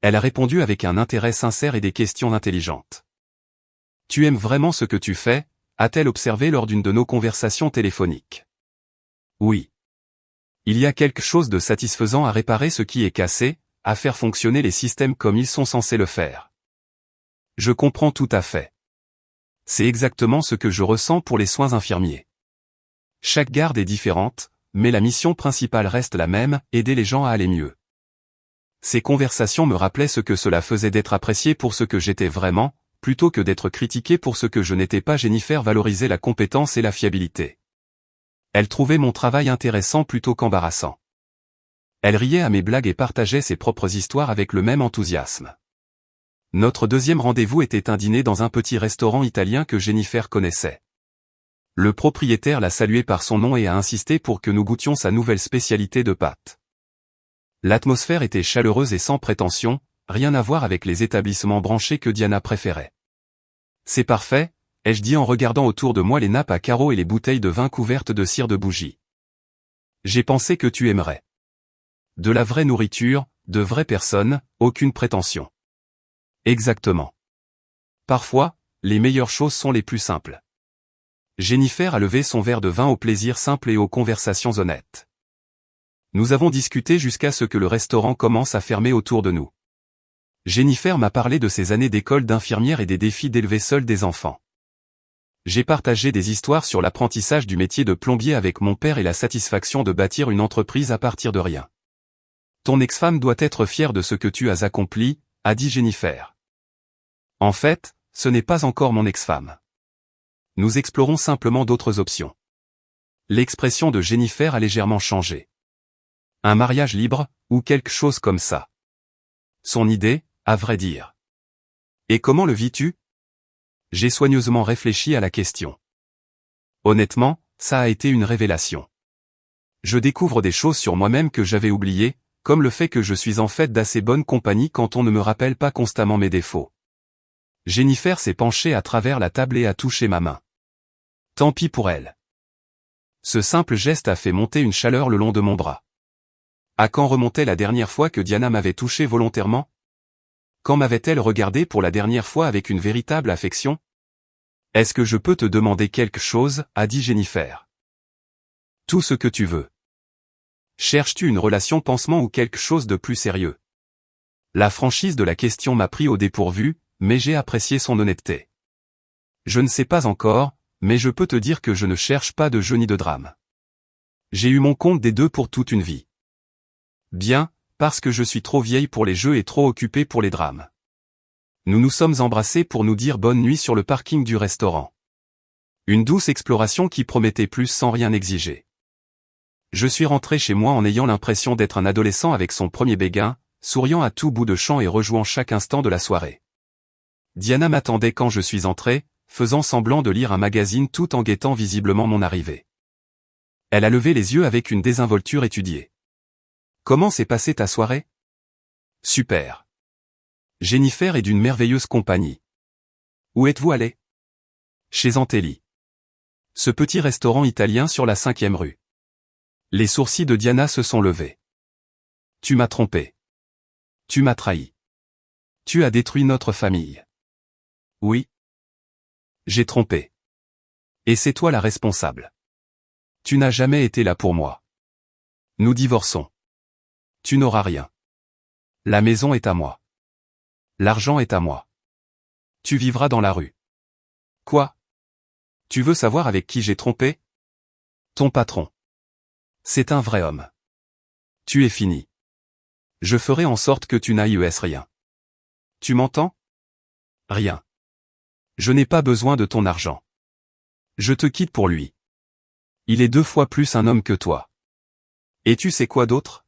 Elle a répondu avec un intérêt sincère et des questions intelligentes. « Tu aimes vraiment ce que tu fais ?» a-t-elle observé lors d'une de nos conversations téléphoniques. « Oui. Il y a quelque chose de satisfaisant à réparer ce qui est cassé, à faire fonctionner les systèmes comme ils sont censés le faire. Je comprends tout à fait. C'est exactement ce que je ressens pour les soins infirmiers. Chaque garde est différente, mais la mission principale reste la même, aider les gens à aller mieux. » Ces conversations me rappelaient ce que cela faisait d'être apprécié pour ce que j'étais vraiment, plutôt que d'être critiqué pour ce que je n'étais pas. Jennifer valorisait la compétence et la fiabilité. Elle trouvait mon travail intéressant plutôt qu'embarrassant. Elle riait à mes blagues et partageait ses propres histoires avec le même enthousiasme. Notre deuxième rendez-vous était un dîner dans un petit restaurant italien que Jennifer connaissait. Le propriétaire l'a salué par son nom et a insisté pour que nous goûtions sa nouvelle spécialité de pâtes. L'atmosphère était chaleureuse et sans prétention, rien à voir avec les établissements branchés que Diana préférait. « C'est parfait », ai-je dit en regardant autour de moi les nappes à carreaux et les bouteilles de vin couvertes de cire de bougie. « J'ai pensé que tu aimerais. De la vraie nourriture, de vraies personnes, aucune prétention. » Exactement. Parfois, les meilleures choses sont les plus simples. Jennifer a levé son verre de vin au plaisir simple et aux conversations honnêtes. Nous avons discuté jusqu'à ce que le restaurant commence à fermer autour de nous. Jennifer m'a parlé de ses années d'école d'infirmière et des défis d'élever seule des enfants. J'ai partagé des histoires sur l'apprentissage du métier de plombier avec mon père et la satisfaction de bâtir une entreprise à partir de rien. Ton ex-femme doit être fière de ce que tu as accompli, a dit Jennifer. En fait, ce n'est pas encore mon ex-femme. Nous explorons simplement d'autres options. L'expression de Jennifer a légèrement changé. Un mariage libre, ou quelque chose comme ça. Son idée, à vrai dire. Et comment le vis-tu? J'ai soigneusement réfléchi à la question. Honnêtement, ça a été une révélation. Je découvre des choses sur moi-même que j'avais oubliées, comme le fait que je suis en fait d'assez bonne compagnie quand on ne me rappelle pas constamment mes défauts. Jennifer s'est penchée à travers la table et a touché ma main. Tant pis pour elle. Ce simple geste a fait monter une chaleur le long de mon bras. À quand remontait la dernière fois que Diana m'avait touché volontairement? Quand m'avait-elle regardé pour la dernière fois avec une véritable affection? Est-ce que je peux te demander quelque chose, a dit Jennifer. Tout ce que tu veux. Cherches-tu une relation pansement ou quelque chose de plus sérieux? La franchise de la question m'a pris au dépourvu, mais j'ai apprécié son honnêteté. Je ne sais pas encore, mais je peux te dire que je ne cherche pas de jeu ni de drame. J'ai eu mon compte des deux pour toute une vie. Bien, parce que je suis trop vieille pour les jeux et trop occupée pour les drames. Nous nous sommes embrassés pour nous dire bonne nuit sur le parking du restaurant. Une douce exploration qui promettait plus sans rien exiger. Je suis rentré chez moi en ayant l'impression d'être un adolescent avec son premier béguin, souriant à tout bout de champ et rejouant chaque instant de la soirée. Diana m'attendait quand je suis entré, faisant semblant de lire un magazine tout en guettant visiblement mon arrivée. Elle a levé les yeux avec une désinvolture étudiée. Comment s'est passée ta soirée? Super. Jennifer est d'une merveilleuse compagnie. Où êtes-vous allé? Chez Antelli. Ce petit restaurant italien sur la 5e rue. Les sourcils de Diana se sont levés. Tu m'as trompé. Tu m'as trahi. Tu as détruit notre famille. Oui. J'ai trompé. Et c'est toi la responsable. Tu n'as jamais été là pour moi. Nous divorçons. Tu n'auras rien. La maison est à moi. L'argent est à moi. Tu vivras dans la rue. Quoi? Tu veux savoir avec qui j'ai trompé? Ton patron. C'est un vrai homme. Tu es fini. Je ferai en sorte que tu n'ailles rien. Tu m'entends? Rien. Je n'ai pas besoin de ton argent. Je te quitte pour lui. Il est 2 fois plus un homme que toi. Et tu sais quoi d'autre?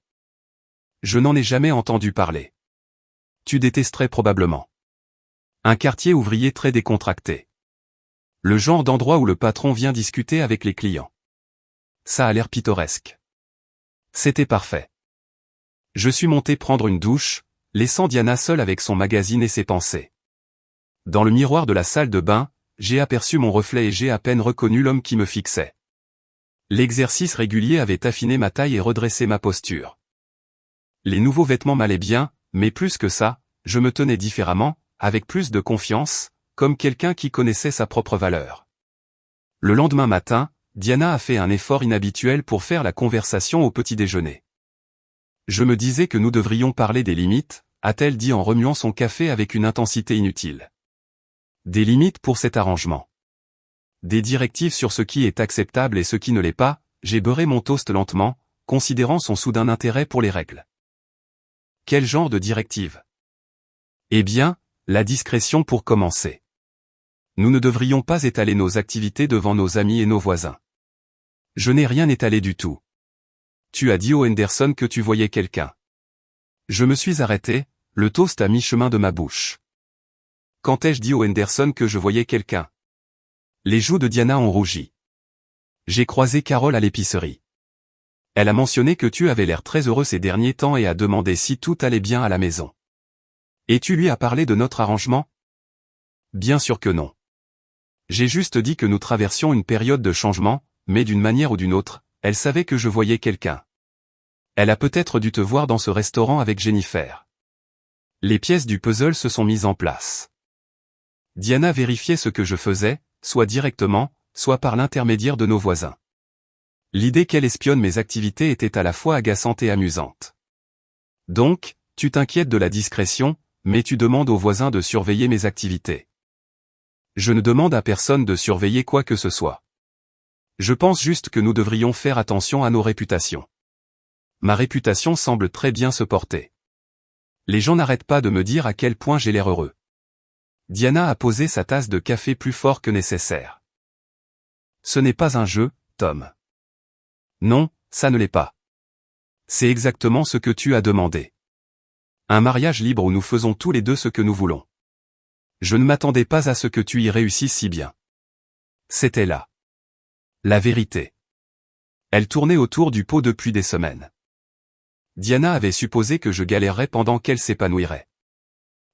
Je n'en ai jamais entendu parler. Tu détesterais probablement. Un quartier ouvrier très décontracté. Le genre d'endroit où le patron vient discuter avec les clients. Ça a l'air pittoresque. C'était parfait. Je suis monté prendre une douche, laissant Diana seule avec son magazine et ses pensées. Dans le miroir de la salle de bain, j'ai aperçu mon reflet et j'ai à peine reconnu l'homme qui me fixait. L'exercice régulier avait affiné ma taille et redressé ma posture. Les nouveaux vêtements m'allaient bien, mais plus que ça, je me tenais différemment, avec plus de confiance, comme quelqu'un qui connaissait sa propre valeur. Le lendemain matin, Diana a fait un effort inhabituel pour faire la conversation au petit déjeuner. Je me disais que nous devrions parler des limites, a-t-elle dit en remuant son café avec une intensité inutile. Des limites pour cet arrangement. Des directives sur ce qui est acceptable et ce qui ne l'est pas, j'ai beurré mon toast lentement, considérant son soudain intérêt pour les règles. Quel genre de directive? Eh bien, la discrétion pour commencer. Nous ne devrions pas étaler nos activités devant nos amis et nos voisins. Je n'ai rien étalé du tout. Tu as dit au Henderson que tu voyais quelqu'un. Je me suis arrêté, le toast à mi-chemin de ma bouche. Quand ai-je dit au Henderson que je voyais quelqu'un? Les joues de Diana ont rougi. J'ai croisé Carole à l'épicerie. Elle a mentionné que tu avais l'air très heureux ces derniers temps et a demandé si tout allait bien à la maison. Et tu lui as parlé de notre arrangement? Bien sûr que non. J'ai juste dit que nous traversions une période de changement, mais d'une manière ou d'une autre, elle savait que je voyais quelqu'un. Elle a peut-être dû te voir dans ce restaurant avec Jennifer. Les pièces du puzzle se sont mises en place. Diana vérifiait ce que je faisais, soit directement, soit par l'intermédiaire de nos voisins. L'idée qu'elle espionne mes activités était à la fois agaçante et amusante. Donc, tu t'inquiètes de la discrétion, mais tu demandes aux voisins de surveiller mes activités. Je ne demande à personne de surveiller quoi que ce soit. Je pense juste que nous devrions faire attention à nos réputations. Ma réputation semble très bien se porter. Les gens n'arrêtent pas de me dire à quel point j'ai l'air heureux. Diana a posé sa tasse de café plus fort que nécessaire. Ce n'est pas un jeu, Tom. Non, ça ne l'est pas. C'est exactement ce que tu as demandé. Un mariage libre où nous faisons tous les deux ce que nous voulons. Je ne m'attendais pas à ce que tu y réussisses si bien. C'était là. La vérité. Elle tournait autour du pot depuis des semaines. Diana avait supposé que je galérerais pendant qu'elle s'épanouirait.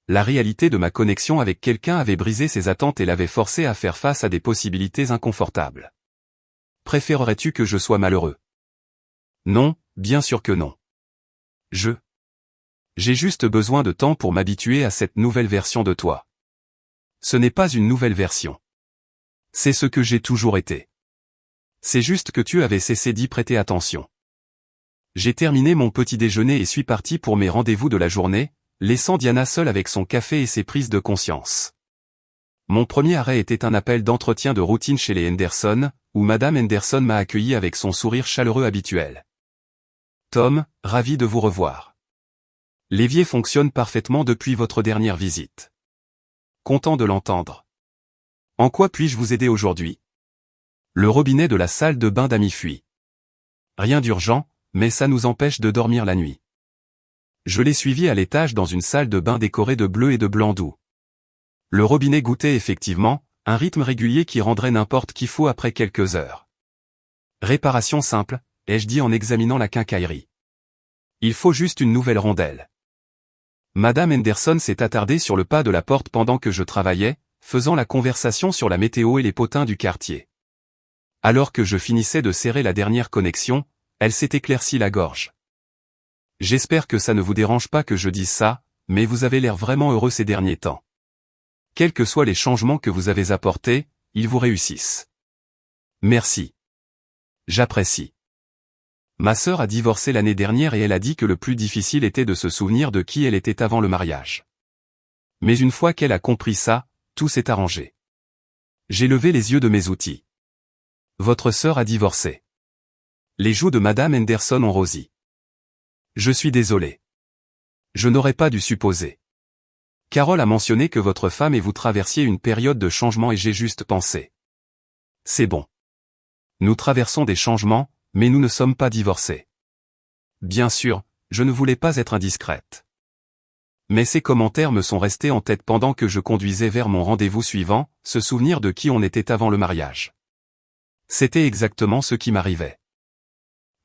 La réalité de ma connexion avec quelqu'un avait brisé ses attentes et l'avait forcée à faire face à des possibilités inconfortables. Préférerais-tu que je sois malheureux? Non, bien sûr que non. J'ai juste besoin de temps pour m'habituer à cette nouvelle version de toi. Ce n'est pas une nouvelle version. C'est ce que j'ai toujours été. C'est juste que tu avais cessé d'y prêter attention. J'ai terminé mon petit déjeuner et suis parti pour mes rendez-vous de la journée, laissant Diana seule avec son café et ses prises de conscience. Mon premier arrêt était un appel d'entretien de routine chez les Henderson, où Madame Henderson m'a accueilli avec son sourire chaleureux habituel. Tom, ravi de vous revoir. L'évier fonctionne parfaitement depuis votre dernière visite. Content de l'entendre. En quoi puis-je vous aider aujourd'hui? Le robinet de la salle de bain d'Amy fuit. Rien d'urgent, mais ça nous empêche de dormir la nuit. Je l'ai suivi à l'étage dans une salle de bain décorée de bleu et de blanc doux. Le robinet goûtait effectivement, un rythme régulier qui rendrait n'importe qui fou après quelques heures. Réparation simple, ai-je dit en examinant la quincaillerie. Il faut juste une nouvelle rondelle. Madame Henderson s'est attardée sur le pas de la porte pendant que je travaillais, faisant la conversation sur la météo et les potins du quartier. Alors que je finissais de serrer la dernière connexion, elle s'est éclaircie la gorge. J'espère que ça ne vous dérange pas que je dise ça, mais vous avez l'air vraiment heureux ces derniers temps. Quels que soient les changements que vous avez apportés, ils vous réussissent. Merci. J'apprécie. Ma sœur a divorcé l'année dernière et elle a dit que le plus difficile était de se souvenir de qui elle était avant le mariage. Mais une fois qu'elle a compris ça, tout s'est arrangé. J'ai levé les yeux de mes outils. Votre sœur a divorcé. Les joues de Madame Henderson ont rosi. Je suis désolé. Je n'aurais pas dû supposer. Carole a mentionné que votre femme et vous traversiez une période de changement et j'ai juste pensé. C'est bon. Nous traversons des changements, mais nous ne sommes pas divorcés. Bien sûr, je ne voulais pas être indiscrète. Mais ces commentaires me sont restés en tête pendant que je conduisais vers mon rendez-vous suivant, se souvenir de qui on était avant le mariage. C'était exactement ce qui m'arrivait.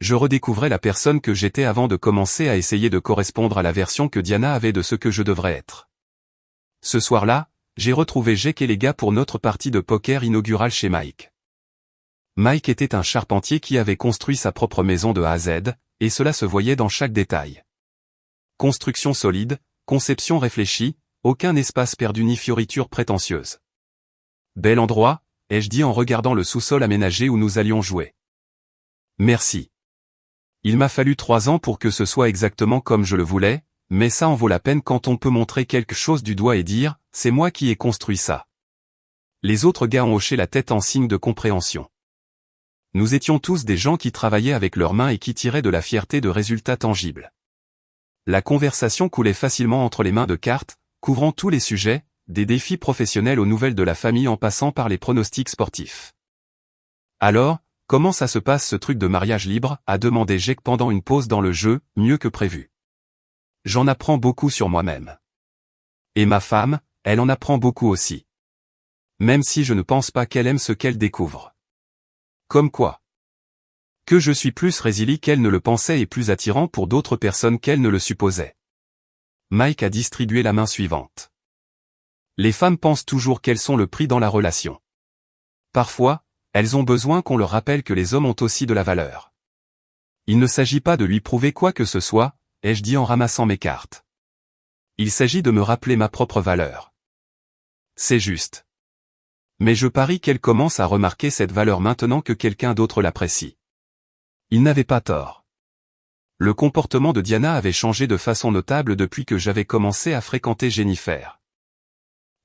Je redécouvrais la personne que j'étais avant de commencer à essayer de correspondre à la version que Diana avait de ce que je devrais être. Ce soir-là, j'ai retrouvé Jake et les gars pour notre partie de poker inaugurale chez Mike. Mike était un charpentier qui avait construit sa propre maison de A à Z, et cela se voyait dans chaque détail. Construction solide, conception réfléchie, aucun espace perdu ni fioriture prétentieuse. Bel endroit, ai-je dit en regardant le sous-sol aménagé où nous allions jouer. Merci. Il m'a fallu 3 ans pour que ce soit exactement comme je le voulais, mais ça en vaut la peine quand on peut montrer quelque chose du doigt et dire « c'est moi qui ai construit ça ». Les autres gars ont hoché la tête en signe de compréhension. Nous étions tous des gens qui travaillaient avec leurs mains et qui tiraient de la fierté de résultats tangibles. La conversation coulait facilement entre les mains de cartes, couvrant tous les sujets, des défis professionnels aux nouvelles de la famille en passant par les pronostics sportifs. Alors, comment ça se passe ce truc de mariage libre, a demandé Jake pendant une pause dans le jeu, mieux que prévu. J'en apprends beaucoup sur moi-même. Et ma femme, elle en apprend beaucoup aussi. Même si je ne pense pas qu'elle aime ce qu'elle découvre. Comme quoi. Que je suis plus résilient qu'elle ne le pensait et plus attirant pour d'autres personnes qu'elle ne le supposait. Mike a distribué la main suivante. Les femmes pensent toujours qu'elles sont le prix dans la relation. Parfois, elles ont besoin qu'on leur rappelle que les hommes ont aussi de la valeur. Il ne s'agit pas de lui prouver quoi que ce soit, ai-je dit en ramassant mes cartes. Il s'agit de me rappeler ma propre valeur. C'est juste. Mais je parie qu'elle commence à remarquer cette valeur maintenant que quelqu'un d'autre l'apprécie. Il n'avait pas tort. Le comportement de Diana avait changé de façon notable depuis que j'avais commencé à fréquenter Jennifer.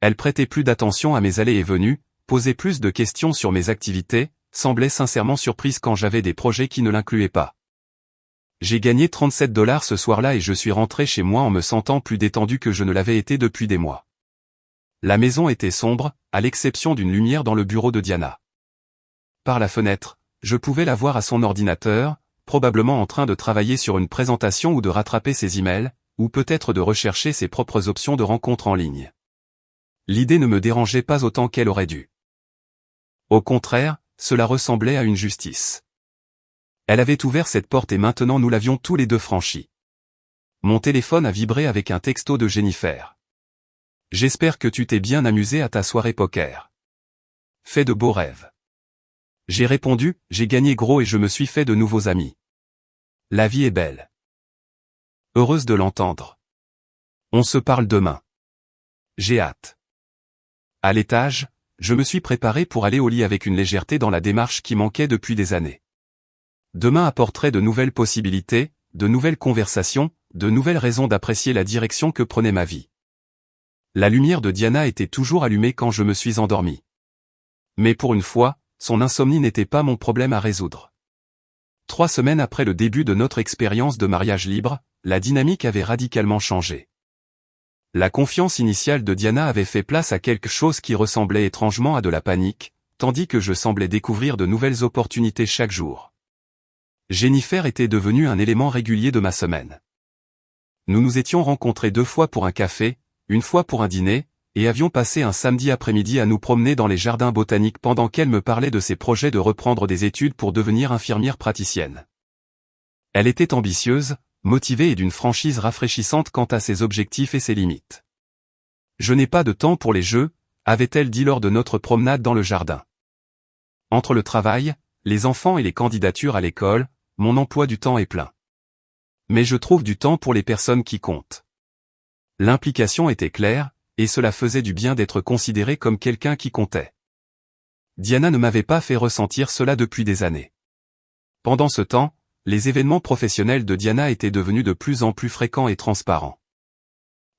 Elle prêtait plus d'attention à mes allées et venues, posait plus de questions sur mes activités, semblait sincèrement surprise quand j'avais des projets qui ne l'incluaient pas. J'ai gagné 37 $ ce soir-là et je suis rentré chez moi en me sentant plus détendu que je ne l'avais été depuis des mois. La maison était sombre, à l'exception d'une lumière dans le bureau de Diana. Par la fenêtre, je pouvais la voir à son ordinateur, probablement en train de travailler sur une présentation ou de rattraper ses emails, ou peut-être de rechercher ses propres options de rencontres en ligne. L'idée ne me dérangeait pas autant qu'elle aurait dû. Au contraire, cela ressemblait à une justice. Elle avait ouvert cette porte et maintenant nous l'avions tous les deux franchie. Mon téléphone a vibré avec un texto de Jennifer. J'espère que tu t'es bien amusé à ta soirée poker. Fais de beaux rêves. J'ai répondu, j'ai gagné gros et je me suis fait de nouveaux amis. La vie est belle. Heureuse de l'entendre. On se parle demain. J'ai hâte. À l'étage, je me suis préparé pour aller au lit avec une légèreté dans la démarche qui manquait depuis des années. Demain apporterait de nouvelles possibilités, de nouvelles conversations, de nouvelles raisons d'apprécier la direction que prenait ma vie. La lumière de Diana était toujours allumée quand je me suis endormi. Mais pour une fois, son insomnie n'était pas mon problème à résoudre. 3 semaines après le début de notre expérience de mariage libre, la dynamique avait radicalement changé. La confiance initiale de Diana avait fait place à quelque chose qui ressemblait étrangement à de la panique, tandis que je semblais découvrir de nouvelles opportunités chaque jour. Jennifer était devenue un élément régulier de ma semaine. Nous nous étions rencontrés 2 fois pour un café, 1 fois pour un dîner, et avions passé un samedi après-midi à nous promener dans les jardins botaniques pendant qu'elle me parlait de ses projets de reprendre des études pour devenir infirmière praticienne. Elle était ambitieuse, motivée et d'une franchise rafraîchissante quant à ses objectifs et ses limites. Je n'ai pas de temps pour les jeux, avait-elle dit lors de notre promenade dans le jardin. Entre le travail, les enfants et les candidatures à l'école, mon emploi du temps est plein. Mais je trouve du temps pour les personnes qui comptent. L'implication était claire, et cela faisait du bien d'être considéré comme quelqu'un qui comptait. Diana ne m'avait pas fait ressentir cela depuis des années. Pendant ce temps, les événements professionnels de Diana étaient devenus de plus en plus fréquents et transparents.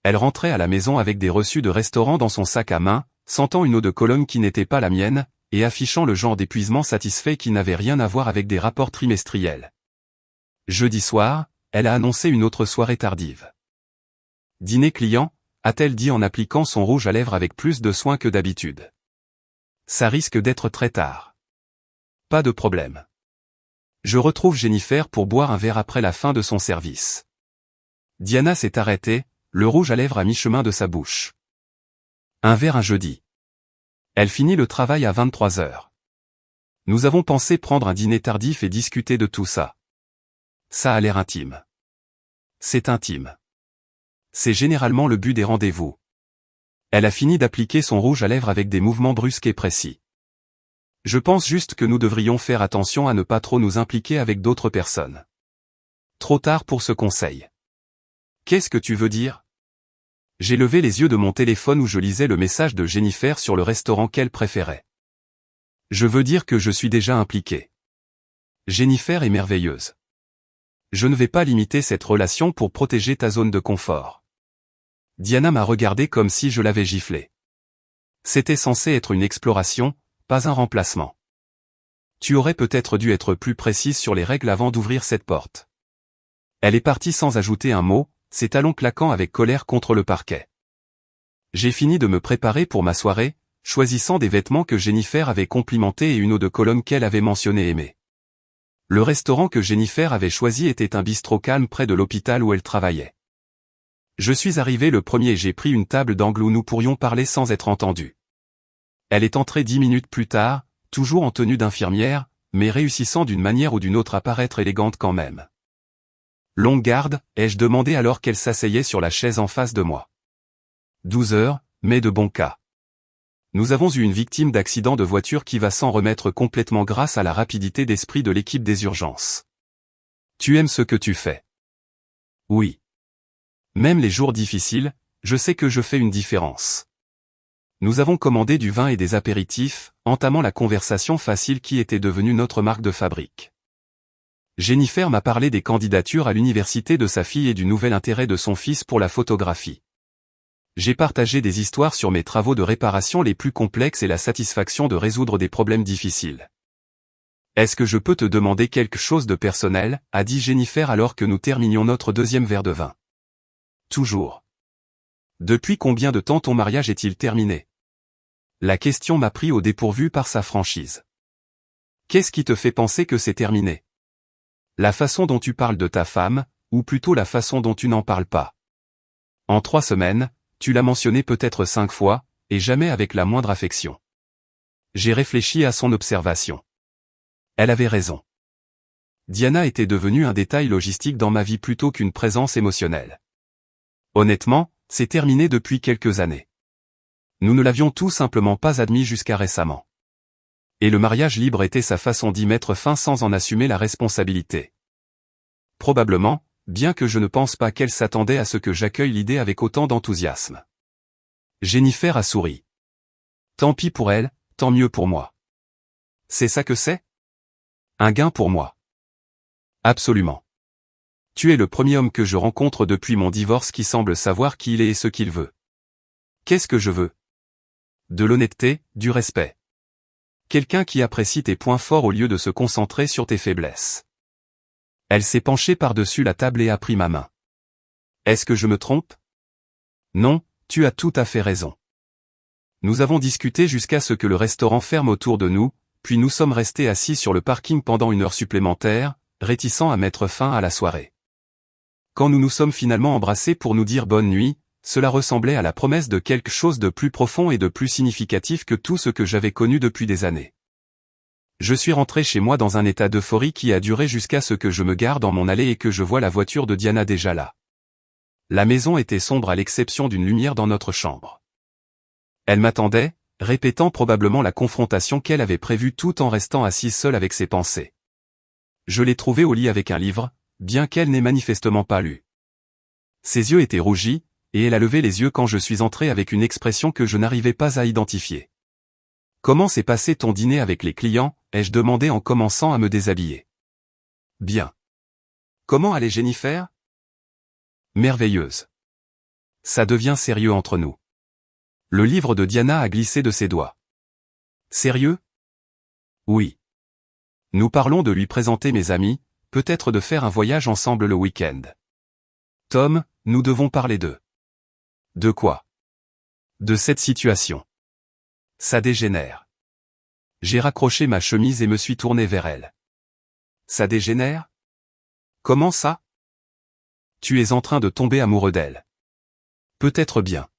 Elle rentrait à la maison avec des reçus de restaurant dans son sac à main, sentant une eau de Cologne qui n'était pas la mienne, et affichant le genre d'épuisement satisfait qui n'avait rien à voir avec des rapports trimestriels. Jeudi soir, elle a annoncé une autre soirée tardive. Dîner client, a-t-elle dit en appliquant son rouge à lèvres avec plus de soin que d'habitude. Ça risque d'être très tard. Pas de problème. Je retrouve Jennifer pour boire un verre après la fin de son service. Diana s'est arrêtée, le rouge à lèvres à mi-chemin de sa bouche. Un verre un jeudi. Elle finit le travail à 23 heures. Nous avons pensé prendre un dîner tardif et discuter de tout ça. Ça a l'air intime. C'est intime. C'est généralement le but des rendez-vous. Elle a fini d'appliquer son rouge à lèvres avec des mouvements brusques et précis. Je pense juste que nous devrions faire attention à ne pas trop nous impliquer avec d'autres personnes. Trop tard pour ce conseil. Qu'est-ce que tu veux dire? J'ai levé les yeux de mon téléphone où je lisais le message de Jennifer sur le restaurant qu'elle préférait. Je veux dire que je suis déjà impliqué. Jennifer est merveilleuse. Je ne vais pas limiter cette relation pour protéger ta zone de confort. Diana m'a regardé comme si je l'avais giflé. C'était censé être une exploration, pas un remplacement. Tu aurais peut-être dû être plus précise sur les règles avant d'ouvrir cette porte. Elle est partie sans ajouter un mot, ses talons claquant avec colère contre le parquet. J'ai fini de me préparer pour ma soirée, choisissant des vêtements que Jennifer avait complimentés et une eau de Cologne qu'elle avait mentionné aimer. Le restaurant que Jennifer avait choisi était un bistrot calme près de l'hôpital où elle travaillait. Je suis arrivé le premier et j'ai pris une table d'angle où nous pourrions parler sans être entendus. Elle est entrée 10 minutes plus tard, toujours en tenue d'infirmière, mais réussissant d'une manière ou d'une autre à paraître élégante quand même. Longue garde, ai-je demandé alors qu'elle s'asseyait sur la chaise en face de moi. 12 heures, mais de bon cas. Nous avons eu une victime d'accident de voiture qui va s'en remettre complètement grâce à la rapidité d'esprit de l'équipe des urgences. Tu aimes ce que tu fais? Oui. Même les jours difficiles, je sais que je fais une différence. Nous avons commandé du vin et des apéritifs, entamant la conversation facile qui était devenue notre marque de fabrique. Jennifer m'a parlé des candidatures à l'université de sa fille et du nouvel intérêt de son fils pour la photographie. J'ai partagé des histoires sur mes travaux de réparation les plus complexes et la satisfaction de résoudre des problèmes difficiles. Est-ce que je peux te demander quelque chose de personnel, a dit Jennifer alors que nous terminions notre deuxième verre de vin. Toujours. Depuis combien de temps ton mariage est-il terminé? La question m'a pris au dépourvu par sa franchise. Qu'est-ce qui te fait penser que c'est terminé? La façon dont tu parles de ta femme, ou plutôt la façon dont tu n'en parles pas. En 3 semaines, tu l'as mentionné peut-être 5 fois, et jamais avec la moindre affection. J'ai réfléchi à son observation. Elle avait raison. Diana était devenue un détail logistique dans ma vie plutôt qu'une présence émotionnelle. Honnêtement, c'est terminé depuis quelques années. Nous ne l'avions tout simplement pas admis jusqu'à récemment. Et le mariage libre était sa façon d'y mettre fin sans en assumer la responsabilité. Probablement, bien que je ne pense pas qu'elle s'attendait à ce que j'accueille l'idée avec autant d'enthousiasme. Jennifer a souri. Tant pis pour elle, tant mieux pour moi. C'est ça que c'est? Un gain pour moi. Absolument. Tu es le premier homme que je rencontre depuis mon divorce qui semble savoir qui il est et ce qu'il veut. Qu'est-ce que je veux? De l'honnêteté, du respect. Quelqu'un qui apprécie tes points forts au lieu de se concentrer sur tes faiblesses. Elle s'est penchée par-dessus la table et a pris ma main. Est-ce que je me trompe? Non, tu as tout à fait raison. Nous avons discuté jusqu'à ce que le restaurant ferme autour de nous, puis nous sommes restés assis sur le parking pendant 1 heure supplémentaire, réticents à mettre fin à la soirée. Quand nous nous sommes finalement embrassés pour nous dire bonne nuit, cela ressemblait à la promesse de quelque chose de plus profond et de plus significatif que tout ce que j'avais connu depuis des années. Je suis rentré chez moi dans un état d'euphorie qui a duré jusqu'à ce que je me gare dans mon allée et que je vois la voiture de Diana déjà là. La maison était sombre à l'exception d'une lumière dans notre chambre. Elle m'attendait, répétant probablement la confrontation qu'elle avait prévue tout en restant assise seule avec ses pensées. Je l'ai trouvée au lit avec un livre, bien qu'elle n'ait manifestement pas lu. Ses yeux étaient rougis, et elle a levé les yeux quand je suis entré avec une expression que je n'arrivais pas à identifier. Comment s'est passé ton dîner avec les clients, ai-je demandé en commençant à me déshabiller. Bien. Comment allait Jennifer? Merveilleuse. Ça devient sérieux entre nous. Le livre de Diana a glissé de ses doigts. Sérieux? Oui. Nous parlons de lui présenter mes amis, peut-être de faire un voyage ensemble le week-end. Tom, nous devons parler d'eux. De quoi? De cette situation. Ça dégénère. J'ai raccroché ma chemise et me suis tourné vers elle. Ça dégénère? Comment ça? Tu es en train de tomber amoureux d'elle. Peut-être bien.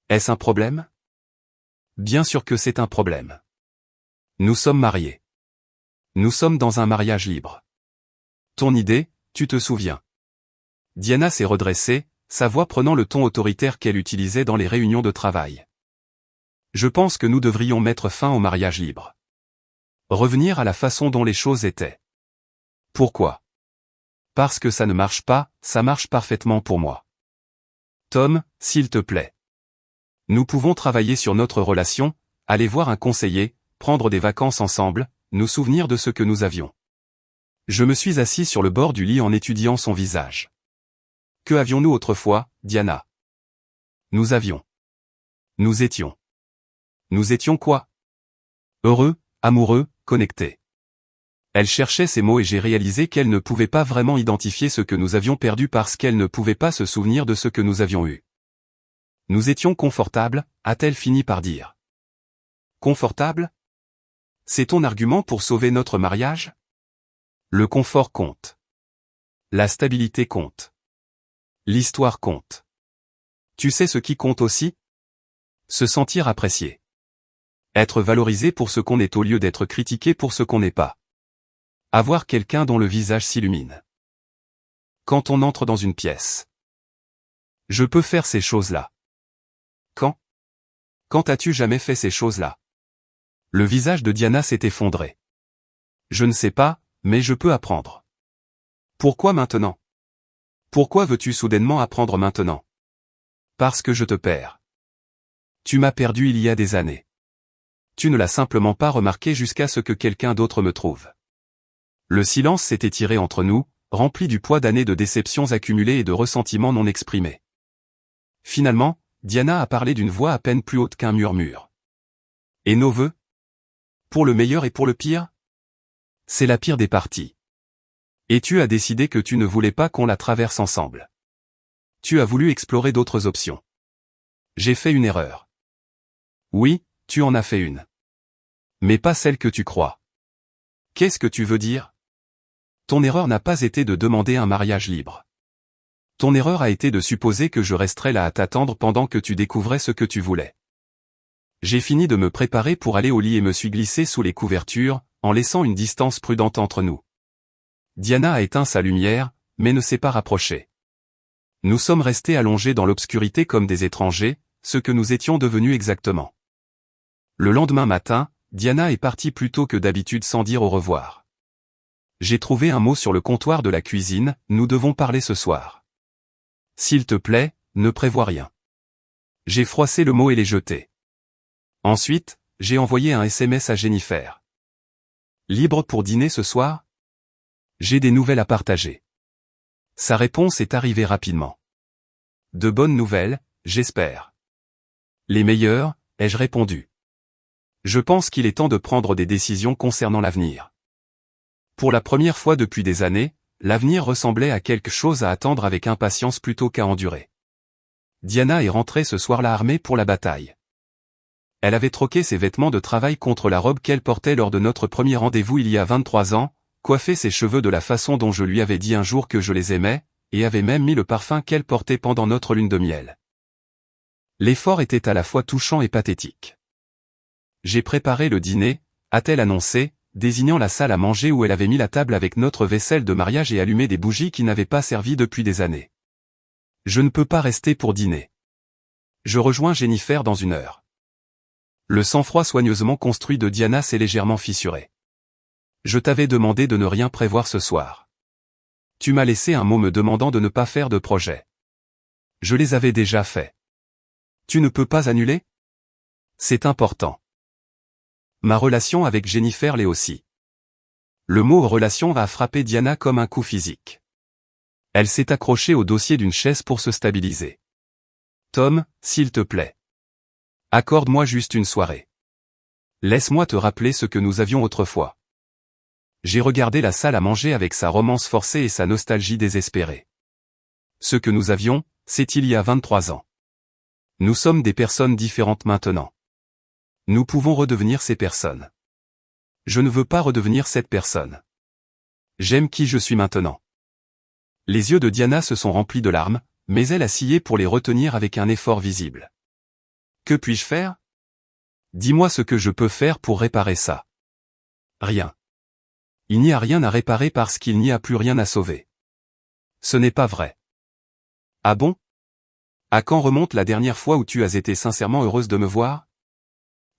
Est-ce un problème? Bien sûr que c'est un problème. Nous sommes mariés. Nous sommes dans un mariage libre. Ton idée, tu te souviens. Diana s'est redressée, sa voix prenant le ton autoritaire qu'elle utilisait dans les réunions de travail. Je pense que nous devrions mettre fin au mariage libre. Revenir à la façon dont les choses étaient. Pourquoi? Parce que ça ne marche pas, ça marche parfaitement pour moi. Tom, s'il te plaît. Nous pouvons travailler sur notre relation, aller voir un conseiller, prendre des vacances ensemble, nous souvenir de ce que nous avions. Je me suis assis sur le bord du lit en étudiant son visage. Que avions-nous autrefois, Diana? Nous avions. Nous étions. Nous étions quoi? Heureux, amoureux, connectés. Elle cherchait ces mots et j'ai réalisé qu'elle ne pouvait pas vraiment identifier ce que nous avions perdu parce qu'elle ne pouvait pas se souvenir de ce que nous avions eu. Nous étions confortables, a-t-elle fini par dire. Confortables? C'est ton argument pour sauver notre mariage? Le confort compte. La stabilité compte. L'histoire compte. Tu sais ce qui compte aussi? Se sentir apprécié. Être valorisé pour ce qu'on est au lieu d'être critiqué pour ce qu'on n'est pas. Avoir quelqu'un dont le visage s'illumine. Quand on entre dans une pièce. Je peux faire ces choses-là. Quand? Quand as-tu jamais fait ces choses-là? Le visage de Diana s'est effondré. Je ne sais pas, mais je peux apprendre. Pourquoi maintenant? Pourquoi veux-tu soudainement apprendre maintenant? Parce que je te perds. Tu m'as perdu il y a des années. Tu ne l'as simplement pas remarqué jusqu'à ce que quelqu'un d'autre me trouve. Le silence s'est étiré entre nous, rempli du poids d'années de déceptions accumulées et de ressentiments non exprimés. Finalement, Diana a parlé d'une voix à peine plus haute qu'un murmure. Et nos vœux? Pour le meilleur et pour le pire? C'est la pire des parties. Et tu as décidé que tu ne voulais pas qu'on la traverse ensemble. Tu as voulu explorer d'autres options. J'ai fait une erreur. Oui, tu en as fait une. Mais pas celle que tu crois. Qu'est-ce que tu veux dire? Ton erreur n'a pas été de demander un mariage libre. Ton erreur a été de supposer que je resterais là à t'attendre pendant que tu découvrais ce que tu voulais. J'ai fini de me préparer pour aller au lit et me suis glissé sous les couvertures, en laissant une distance prudente entre nous. Diana a éteint sa lumière, mais ne s'est pas rapprochée. Nous sommes restés allongés dans l'obscurité comme des étrangers, ce que nous étions devenus exactement. Le lendemain matin, Diana est partie plus tôt que d'habitude sans dire au revoir. J'ai trouvé un mot sur le comptoir de la cuisine, nous devons parler ce soir. S'il te plaît, ne prévois rien. J'ai froissé le mot et l'ai jeté. Ensuite, j'ai envoyé un SMS à Jennifer. Libre pour dîner ce soir? J'ai des nouvelles à partager. Sa réponse est arrivée rapidement. De bonnes nouvelles, j'espère. Les meilleures, ai-je répondu. Je pense qu'il est temps de prendre des décisions concernant l'avenir. Pour la première fois depuis des années, l'avenir ressemblait à quelque chose à attendre avec impatience plutôt qu'à endurer. Diana est rentrée ce soir-là armée pour la bataille. Elle avait troqué ses vêtements de travail contre la robe qu'elle portait lors de notre premier rendez-vous il y a 23 ans, coiffé ses cheveux de la façon dont je lui avais dit un jour que je les aimais, et avait même mis le parfum qu'elle portait pendant notre lune de miel. L'effort était à la fois touchant et pathétique. J'ai préparé le dîner, a-t-elle annoncé, désignant la salle à manger où elle avait mis la table avec notre vaisselle de mariage et allumé des bougies qui n'avaient pas servi depuis des années. Je ne peux pas rester pour dîner. Je rejoins Jennifer dans 1 heure. Le sang-froid soigneusement construit de Diana s'est légèrement fissuré. Je t'avais demandé de ne rien prévoir ce soir. Tu m'as laissé un mot me demandant de ne pas faire de projet. Je les avais déjà faits. Tu ne peux pas annuler? C'est important. Ma relation avec Jennifer l'est aussi. Le mot relation a frappé Diana comme un coup physique. Elle s'est accrochée au dossier d'une chaise pour se stabiliser. Tom, s'il te plaît. Accorde-moi juste une soirée. Laisse-moi te rappeler ce que nous avions autrefois. J'ai regardé la salle à manger avec sa romance forcée et sa nostalgie désespérée. Ce que nous avions, c'est il y a 23 ans. Nous sommes des personnes différentes maintenant. Nous pouvons redevenir ces personnes. Je ne veux pas redevenir cette personne. J'aime qui je suis maintenant. Les yeux de Diana se sont remplis de larmes, mais elle a scié pour les retenir avec un effort visible. Que puis-je faire? Dis-moi ce que je peux faire pour réparer ça. Rien. Il n'y a rien à réparer parce qu'il n'y a plus rien à sauver. Ce n'est pas vrai. Ah bon? À quand remonte la dernière fois où tu as été sincèrement heureuse de me voir?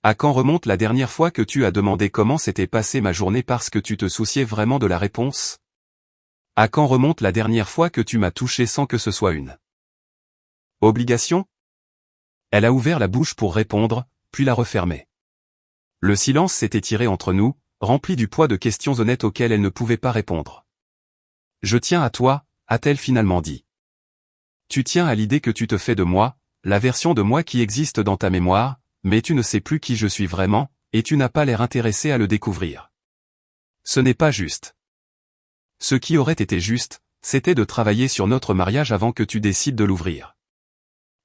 À quand remonte la dernière fois que tu as demandé comment s'était passée ma journée parce que tu te souciais vraiment de la réponse? À quand remonte la dernière fois que tu m'as touché sans que ce soit une obligation? Elle a ouvert la bouche pour répondre, puis l'a refermée. Le silence s'est étiré entre nous, rempli du poids de questions honnêtes auxquelles elle ne pouvait pas répondre. Je tiens à toi, a-t-elle finalement dit. Tu tiens à l'idée que tu te fais de moi, la version de moi qui existe dans ta mémoire, mais tu ne sais plus qui je suis vraiment, et tu n'as pas l'air intéressé à le découvrir. Ce n'est pas juste. Ce qui aurait été juste, c'était de travailler sur notre mariage avant que tu décides de l'ouvrir.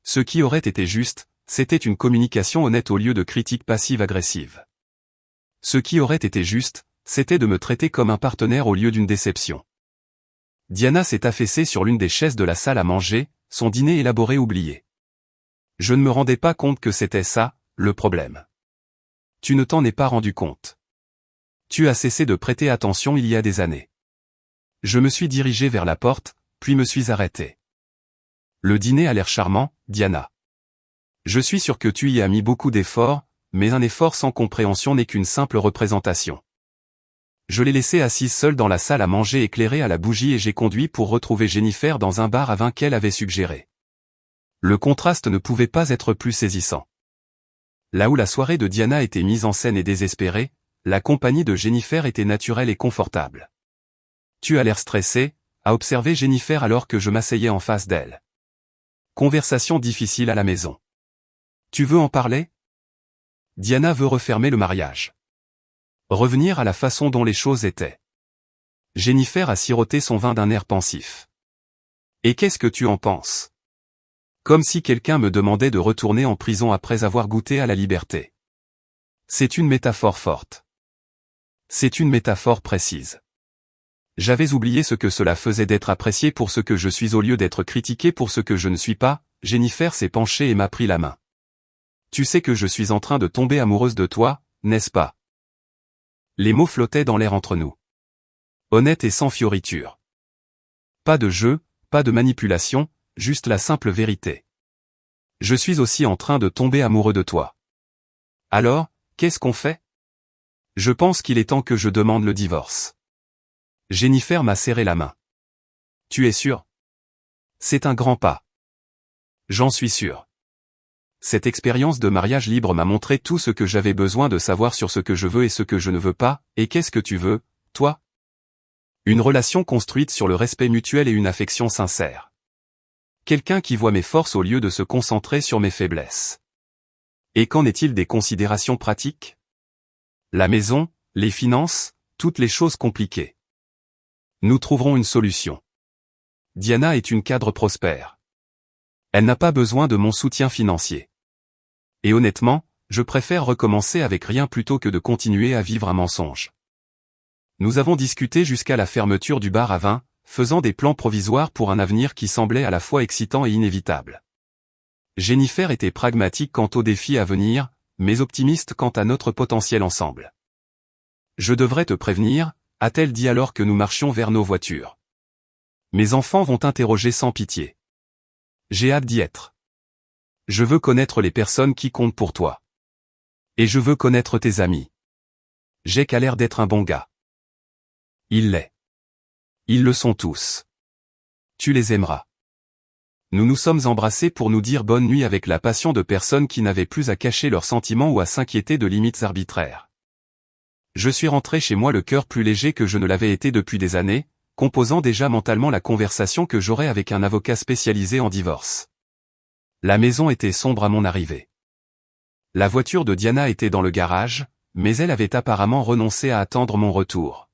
Ce qui aurait été juste, c'était une communication honnête au lieu de critiques passives-agressives. Ce qui aurait été juste, c'était de me traiter comme un partenaire au lieu d'une déception. Diana s'est affaissée sur l'une des chaises de la salle à manger, son dîner élaboré oublié. Je ne me rendais pas compte que c'était ça, le problème. Tu ne t'en es pas rendu compte. Tu as cessé de prêter attention il y a des années. Je me suis dirigé vers la porte, puis me suis arrêté. Le dîner a l'air charmant, Diana. Je suis sûr que tu y as mis beaucoup d'efforts, mais un effort sans compréhension n'est qu'une simple représentation. Je l'ai laissée assise seule dans la salle à manger éclairée à la bougie et j'ai conduit pour retrouver Jennifer dans un bar à vin qu'elle avait suggéré. Le contraste ne pouvait pas être plus saisissant. Là où la soirée de Diana était mise en scène et désespérée, la compagnie de Jennifer était naturelle et confortable. Tu as l'air stressé, a observé Jennifer alors que je m'asseyais en face d'elle. Conversation difficile à la maison. Tu veux en parler? Diana veut refermer le mariage. Revenir à la façon dont les choses étaient. Jennifer a siroté son vin d'un air pensif. Et qu'est-ce que tu en penses? Comme si quelqu'un me demandait de retourner en prison après avoir goûté à la liberté. C'est une métaphore forte. C'est une métaphore précise. J'avais oublié ce que cela faisait d'être apprécié pour ce que je suis au lieu d'être critiqué pour ce que je ne suis pas. Jennifer s'est penchée et m'a pris la main. Tu sais que je suis en train de tomber amoureuse de toi, n'est-ce pas? Les mots flottaient dans l'air entre nous. Honnête et sans fioriture. Pas de jeu, pas de manipulation, juste la simple vérité. Je suis aussi en train de tomber amoureux de toi. Alors, qu'est-ce qu'on fait? Je pense qu'il est temps que je demande le divorce. Jennifer m'a serré la main. Tu es sûr? C'est un grand pas. J'en suis sûr. Cette expérience de mariage libre m'a montré tout ce que j'avais besoin de savoir sur ce que je veux et ce que je ne veux pas, et qu'est-ce que tu veux, toi? Une relation construite sur le respect mutuel et une affection sincère. Quelqu'un qui voit mes forces au lieu de se concentrer sur mes faiblesses. Et qu'en est-il des considérations pratiques? La maison, les finances, toutes les choses compliquées. Nous trouverons une solution. Diana est une cadre prospère. Elle n'a pas besoin de mon soutien financier. Et honnêtement, je préfère recommencer avec rien plutôt que de continuer à vivre un mensonge. Nous avons discuté jusqu'à la fermeture du bar à vin, faisant des plans provisoires pour un avenir qui semblait à la fois excitant et inévitable. Jennifer était pragmatique quant aux défis à venir, mais optimiste quant à notre potentiel ensemble. Je devrais te prévenir, a-t-elle dit alors que nous marchions vers nos voitures. Mes enfants vont t'interroger sans pitié. J'ai hâte d'y être. Je veux connaître les personnes qui comptent pour toi. Et je veux connaître tes amis. Jake a l'air d'être un bon gars. Il l'est. Ils le sont tous. Tu les aimeras. Nous nous sommes embrassés pour nous dire bonne nuit avec la passion de personnes qui n'avaient plus à cacher leurs sentiments ou à s'inquiéter de limites arbitraires. Je suis rentré chez moi le cœur plus léger que je ne l'avais été depuis des années, composant déjà mentalement la conversation que j'aurais avec un avocat spécialisé en divorce. La maison était sombre à mon arrivée. La voiture de Diana était dans le garage, mais elle avait apparemment renoncé à attendre mon retour.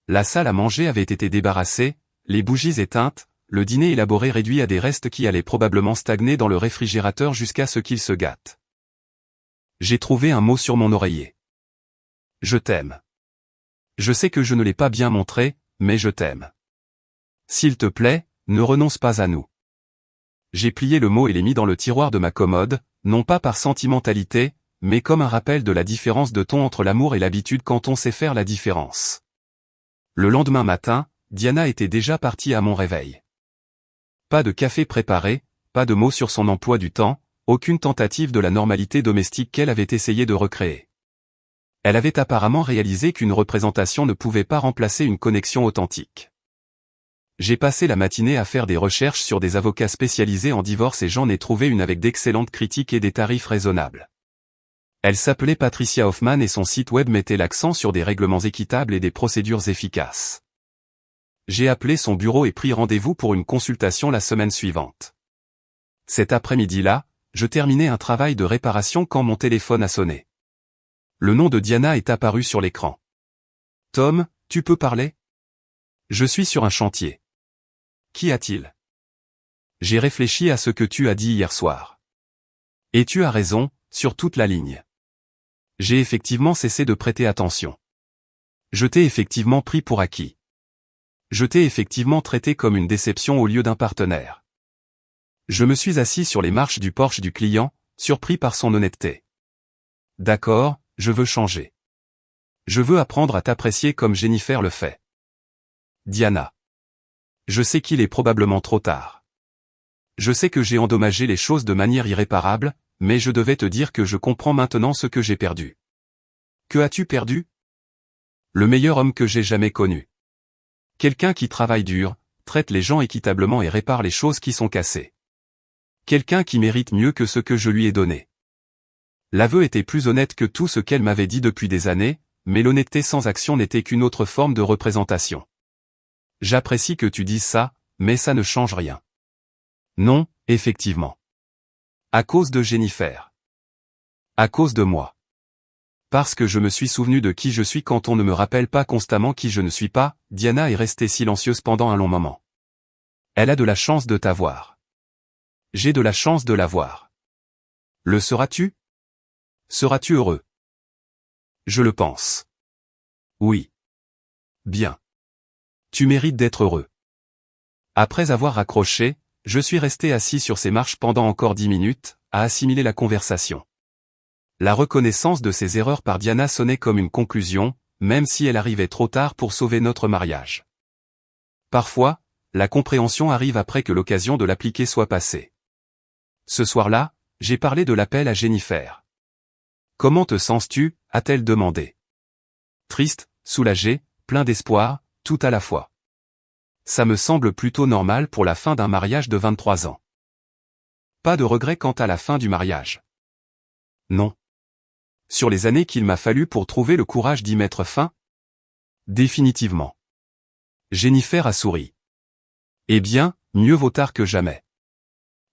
La salle à manger avait été débarrassée, les bougies éteintes, le dîner élaboré réduit à des restes qui allaient probablement stagner dans le réfrigérateur jusqu'à ce qu'il se gâte. J'ai trouvé un mot sur mon oreiller. Je t'aime. Je sais que je ne l'ai pas bien montré, mais je t'aime. S'il te plaît, ne renonce pas à nous. J'ai plié le mot et l'ai mis dans le tiroir de ma commode, non pas par sentimentalité, mais comme un rappel de la différence de ton entre l'amour et l'habitude quand on sait faire la différence. Le lendemain matin, Diana était déjà partie à mon réveil. Pas de café préparé, pas de mots sur son emploi du temps, aucune tentative de la normalité domestique qu'elle avait essayé de recréer. Elle avait apparemment réalisé qu'une représentation ne pouvait pas remplacer une connexion authentique. J'ai passé la matinée à faire des recherches sur des avocats spécialisés en divorce et j'en ai trouvé une avec d'excellentes critiques et des tarifs raisonnables. Elle s'appelait Patricia Hoffman et son site web mettait l'accent sur des règlements équitables et des procédures efficaces. J'ai appelé son bureau et pris rendez-vous pour une consultation la semaine suivante. Cet après-midi-là, je terminais un travail de réparation quand mon téléphone a sonné. Le nom de Diana est apparu sur l'écran. « Tom, tu peux parler ? Je suis sur un chantier. Qu'y a-t-il ? J'ai réfléchi à ce que tu as dit hier soir. Et tu as raison, sur toute la ligne. J'ai effectivement cessé de prêter attention. Je t'ai effectivement pris pour acquis. Je t'ai effectivement traité comme une déception au lieu d'un partenaire. Je me suis assis sur les marches du Porsche du client, surpris par son honnêteté. D'accord, je veux changer. Je veux apprendre à t'apprécier comme Jennifer le fait. Diana. Je sais qu'il est probablement trop tard. Je sais que j'ai endommagé les choses de manière irréparable, mais je devais te dire que je comprends maintenant ce que j'ai perdu. Que as-tu perdu ? Le meilleur homme que j'ai jamais connu. Quelqu'un qui travaille dur, traite les gens équitablement et répare les choses qui sont cassées. Quelqu'un qui mérite mieux que ce que je lui ai donné. L'aveu était plus honnête que tout ce qu'elle m'avait dit depuis des années, mais l'honnêteté sans action n'était qu'une autre forme de représentation. J'apprécie que tu dises ça, mais ça ne change rien. Non, effectivement. À cause de Jennifer. À cause de moi. Parce que je me suis souvenu de qui je suis quand on ne me rappelle pas constamment qui je ne suis pas, Diana est restée silencieuse pendant un long moment. Elle a de la chance de t'avoir. J'ai de la chance de l'avoir. Le seras-tu ? Seras-tu heureux ? Je le pense. Oui. Bien. Tu mérites d'être heureux. Après avoir raccroché, je suis resté assis sur ces marches pendant encore 10 minutes, à assimiler la conversation. La reconnaissance de ses erreurs par Diana sonnait comme une conclusion, même si elle arrivait trop tard pour sauver notre mariage. Parfois, la compréhension arrive après que l'occasion de l'appliquer soit passée. Ce soir-là, j'ai parlé de l'appel à Jennifer. « Comment te sens-tu » a-t-elle demandé. Triste, soulagé, plein d'espoir, tout à la fois. Ça me semble plutôt normal pour la fin d'un mariage de 23 ans. Pas de regret quant à la fin du mariage. Non. Sur les années qu'il m'a fallu pour trouver le courage d'y mettre fin ? Définitivement. Jennifer a souri. Eh bien, mieux vaut tard que jamais.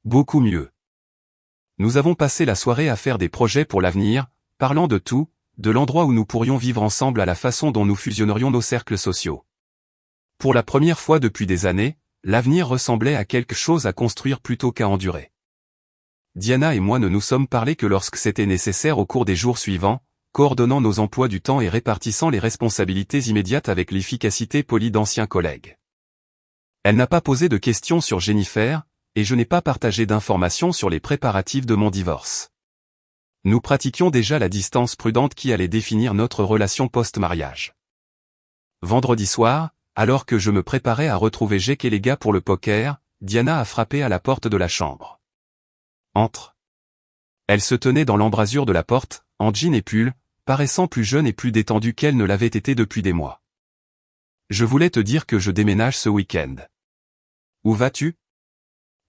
Beaucoup mieux. Nous avons passé la soirée à faire des projets pour l'avenir, parlant de tout, de l'endroit où nous pourrions vivre ensemble à la façon dont nous fusionnerions nos cercles sociaux. Pour la première fois depuis des années, l'avenir ressemblait à quelque chose à construire plutôt qu'à endurer. Diana et moi ne nous sommes parlé que lorsque c'était nécessaire au cours des jours suivants, coordonnant nos emplois du temps et répartissant les responsabilités immédiates avec l'efficacité polie d'anciens collègues. Elle n'a pas posé de questions sur Jennifer, et je n'ai pas partagé d'informations sur les préparatifs de mon divorce. Nous pratiquions déjà la distance prudente qui allait définir notre relation post-mariage. Vendredi soir, alors que je me préparais à retrouver Jake et les gars pour le poker, Diana a frappé à la porte de la chambre. Entre. Elle se tenait dans l'embrasure de la porte, en jean et pull, paraissant plus jeune et plus détendue qu'elle ne l'avait été depuis des mois. Je voulais te dire que je déménage ce week-end. Où vas-tu ?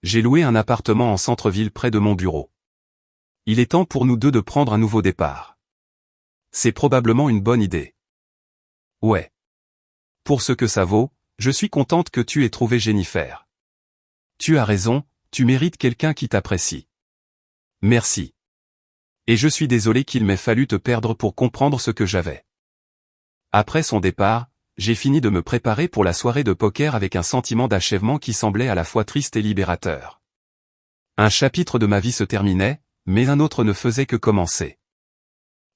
J'ai loué un appartement en centre-ville près de mon bureau. Il est temps pour nous deux de prendre un nouveau départ. C'est probablement une bonne idée. Ouais. Pour ce que ça vaut, je suis contente que tu aies trouvé Jennifer. Tu as raison, tu mérites quelqu'un qui t'apprécie. Merci. Et je suis désolé qu'il m'ait fallu te perdre pour comprendre ce que j'avais. Après son départ, j'ai fini de me préparer pour la soirée de poker avec un sentiment d'achèvement qui semblait à la fois triste et libérateur. Un chapitre de ma vie se terminait, mais un autre ne faisait que commencer.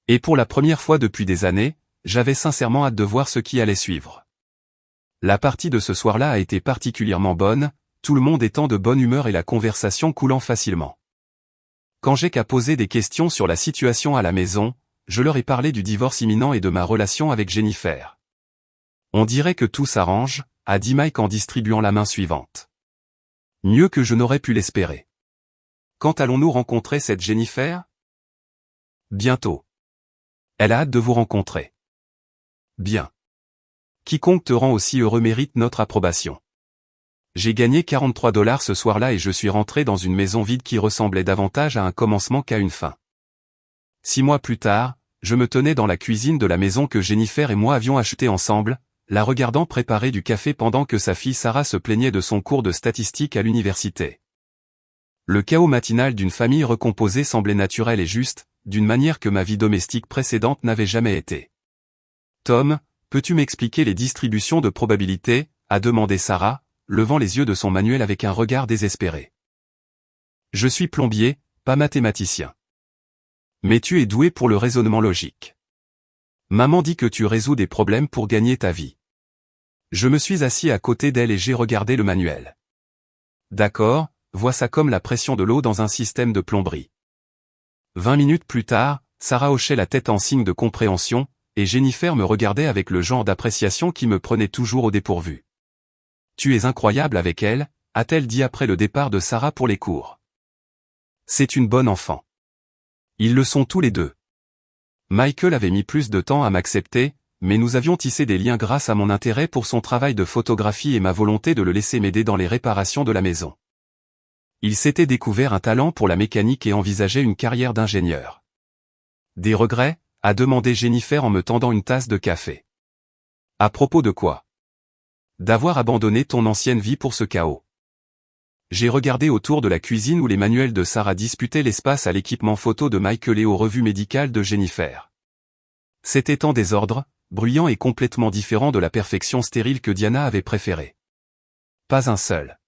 Et pour la première fois depuis des années, j'avais sincèrement hâte de voir ce qui allait suivre. La partie de ce soir-là a été particulièrement bonne, tout le monde étant de bonne humeur et la conversation coulant facilement. Quand j'ai qu'à poser des questions sur la situation à la maison, je leur ai parlé du divorce imminent et de ma relation avec Jennifer. On dirait que tout s'arrange, a dit Mike en distribuant la main suivante. Mieux que je n'aurais pu l'espérer. Quand allons-nous rencontrer cette Jennifer? Bientôt. Elle a hâte de vous rencontrer. Bien. Quiconque te rend aussi heureux mérite notre approbation. J'ai gagné 43 $ ce soir-là et je suis rentré dans une maison vide qui ressemblait davantage à un commencement qu'à une fin. 6 mois plus tard, je me tenais dans la cuisine de la maison que Jennifer et moi avions achetée ensemble, la regardant préparer du café pendant que sa fille Sarah se plaignait de son cours de statistique à l'université. Le chaos matinal d'une famille recomposée semblait naturel et juste, d'une manière que ma vie domestique précédente n'avait jamais été. Tom, peux-tu m'expliquer les distributions de probabilités, a demandé Sarah, levant les yeux de son manuel avec un regard désespéré. Je suis plombier, pas mathématicien. Mais tu es doué pour le raisonnement logique. Maman dit que tu résous des problèmes pour gagner ta vie. Je me suis assis à côté d'elle et j'ai regardé le manuel. D'accord, vois ça comme la pression de l'eau dans un système de plomberie. 20 minutes plus tard, Sarah hochait la tête en signe de compréhension, et Jennifer me regardait avec le genre d'appréciation qui me prenait toujours au dépourvu. Tu es incroyable avec elle, a-t-elle dit après le départ de Sarah pour les cours. C'est une bonne enfant. Ils le sont tous les deux. Michael avait mis plus de temps à m'accepter, mais nous avions tissé des liens grâce à mon intérêt pour son travail de photographie et ma volonté de le laisser m'aider dans les réparations de la maison. Il s'était découvert un talent pour la mécanique et envisageait une carrière d'ingénieur. Des regrets, a demandé Jennifer en me tendant une tasse de café. À propos de quoi? D'avoir abandonné ton ancienne vie pour ce chaos. J'ai regardé autour de la cuisine où les manuels de Sarah disputaient l'espace à l'équipement photo de Michael et aux revues médicales de Jennifer. C'était en désordre, bruyant et complètement différent de la perfection stérile que Diana avait préférée. Pas un seul.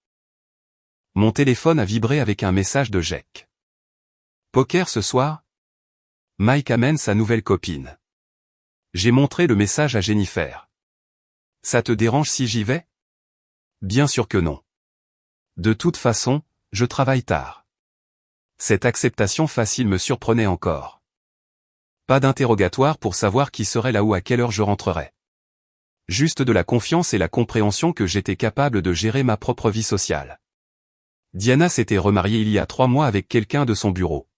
Mon téléphone a vibré avec un message de Jack. Poker ce soir? Mike amène sa nouvelle copine. J'ai montré le message à Jennifer. Ça te dérange si j'y vais? Bien sûr que non. De toute façon, je travaille tard. Cette acceptation facile me surprenait encore. Pas d'interrogatoire pour savoir qui serait là ou à quelle heure je rentrerais. Juste de la confiance et la compréhension que j'étais capable de gérer ma propre vie sociale. Diana s'était remariée il y a 3 mois avec quelqu'un de son bureau.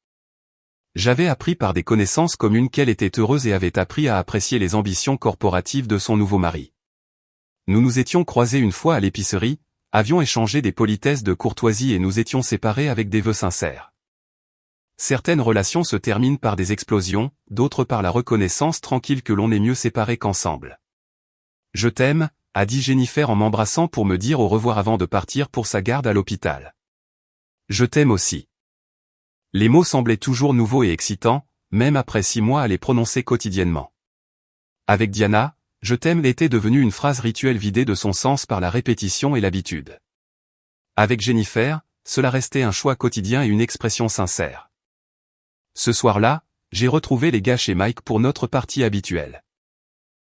J'avais appris par des connaissances communes qu'elle était heureuse et avait appris à apprécier les ambitions corporatives de son nouveau mari. Nous nous étions croisés une fois à l'épicerie, avions échangé des politesses de courtoisie et nous étions séparés avec des vœux sincères. Certaines relations se terminent par des explosions, d'autres par la reconnaissance tranquille que l'on est mieux séparés qu'ensemble. Je t'aime, a dit Jennifer en m'embrassant pour me dire au revoir avant de partir pour sa garde à l'hôpital. Je t'aime aussi. Les mots semblaient toujours nouveaux et excitants, même après 6 mois à les prononcer quotidiennement. Avec Diana, je t'aime était devenue une phrase rituelle vidée de son sens par la répétition et l'habitude. Avec Jennifer, cela restait un choix quotidien et une expression sincère. Ce soir-là, j'ai retrouvé les gars chez Mike pour notre partie habituelle.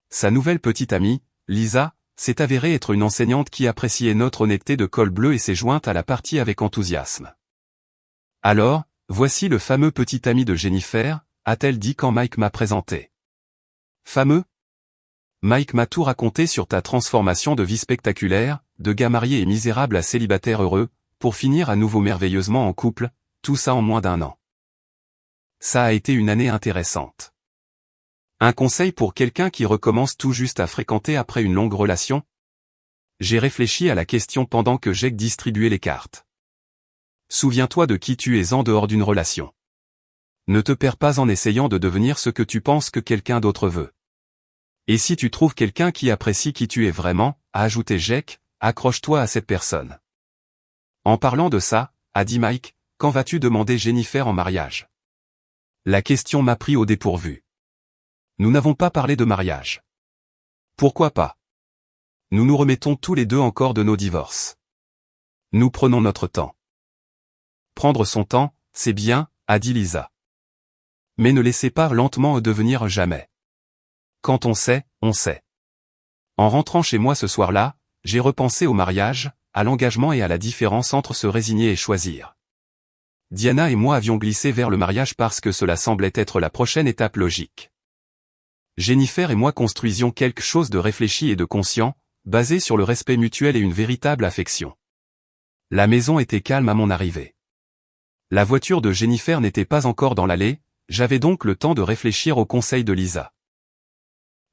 Sa nouvelle petite amie, Lisa, s'est avérée être une enseignante qui appréciait notre honnêteté de col bleu et s'est jointe à la partie avec enthousiasme. Alors, voici le fameux petit ami de Jennifer, a-t-elle dit quand Mike m'a présenté. Fameux? Mike m'a tout raconté sur ta transformation de vie spectaculaire, de gars marié et misérable à célibataire heureux, pour finir à nouveau merveilleusement en couple, tout ça en moins d'1 an. Ça a été une année intéressante. Un conseil pour quelqu'un qui recommence tout juste à fréquenter après une longue relation? J'ai réfléchi à la question pendant que Jack distribuait les cartes. Souviens-toi de qui tu es en dehors d'une relation. Ne te perds pas en essayant de devenir ce que tu penses que quelqu'un d'autre veut. Et si tu trouves quelqu'un qui apprécie qui tu es vraiment, a ajouté Jack, accroche-toi à cette personne. En parlant de ça, a dit Mike, quand vas-tu demander Jennifer en mariage? La question m'a pris au dépourvu. Nous n'avons pas parlé de mariage. Pourquoi pas? Nous nous remettons tous les deux encore de nos divorces. Nous prenons notre temps. Prendre son temps, c'est bien, a dit Lisa. Mais ne laissez pas lentement devenir jamais. Quand on sait, on sait. En rentrant chez moi ce soir-là, j'ai repensé au mariage, à l'engagement et à la différence entre se résigner et choisir. Diana et moi avions glissé vers le mariage parce que cela semblait être la prochaine étape logique. Jennifer et moi construisions quelque chose de réfléchi et de conscient, basé sur le respect mutuel et une véritable affection. La maison était calme à mon arrivée. La voiture de Jennifer n'était pas encore dans l'allée, j'avais donc le temps de réfléchir aux conseils de Lisa.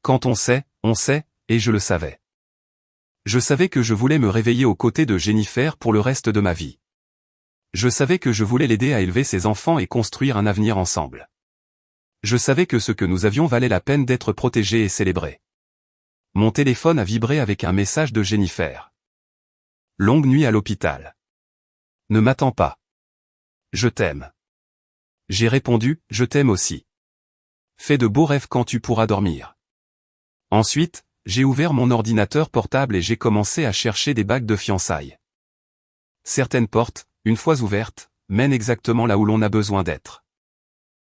Quand on sait, et je le savais. Je savais que je voulais me réveiller aux côtés de Jennifer pour le reste de ma vie. Je savais que je voulais l'aider à élever ses enfants et construire un avenir ensemble. Je savais que ce que nous avions valait la peine d'être protégé et célébré. Mon téléphone a vibré avec un message de Jennifer. Longue nuit à l'hôpital. Ne m'attends pas. Je t'aime. J'ai répondu, je t'aime aussi. Fais de beaux rêves quand tu pourras dormir. Ensuite, j'ai ouvert mon ordinateur portable et j'ai commencé à chercher des bagues de fiançailles. Certaines portes, une fois ouvertes, mènent exactement là où l'on a besoin d'être.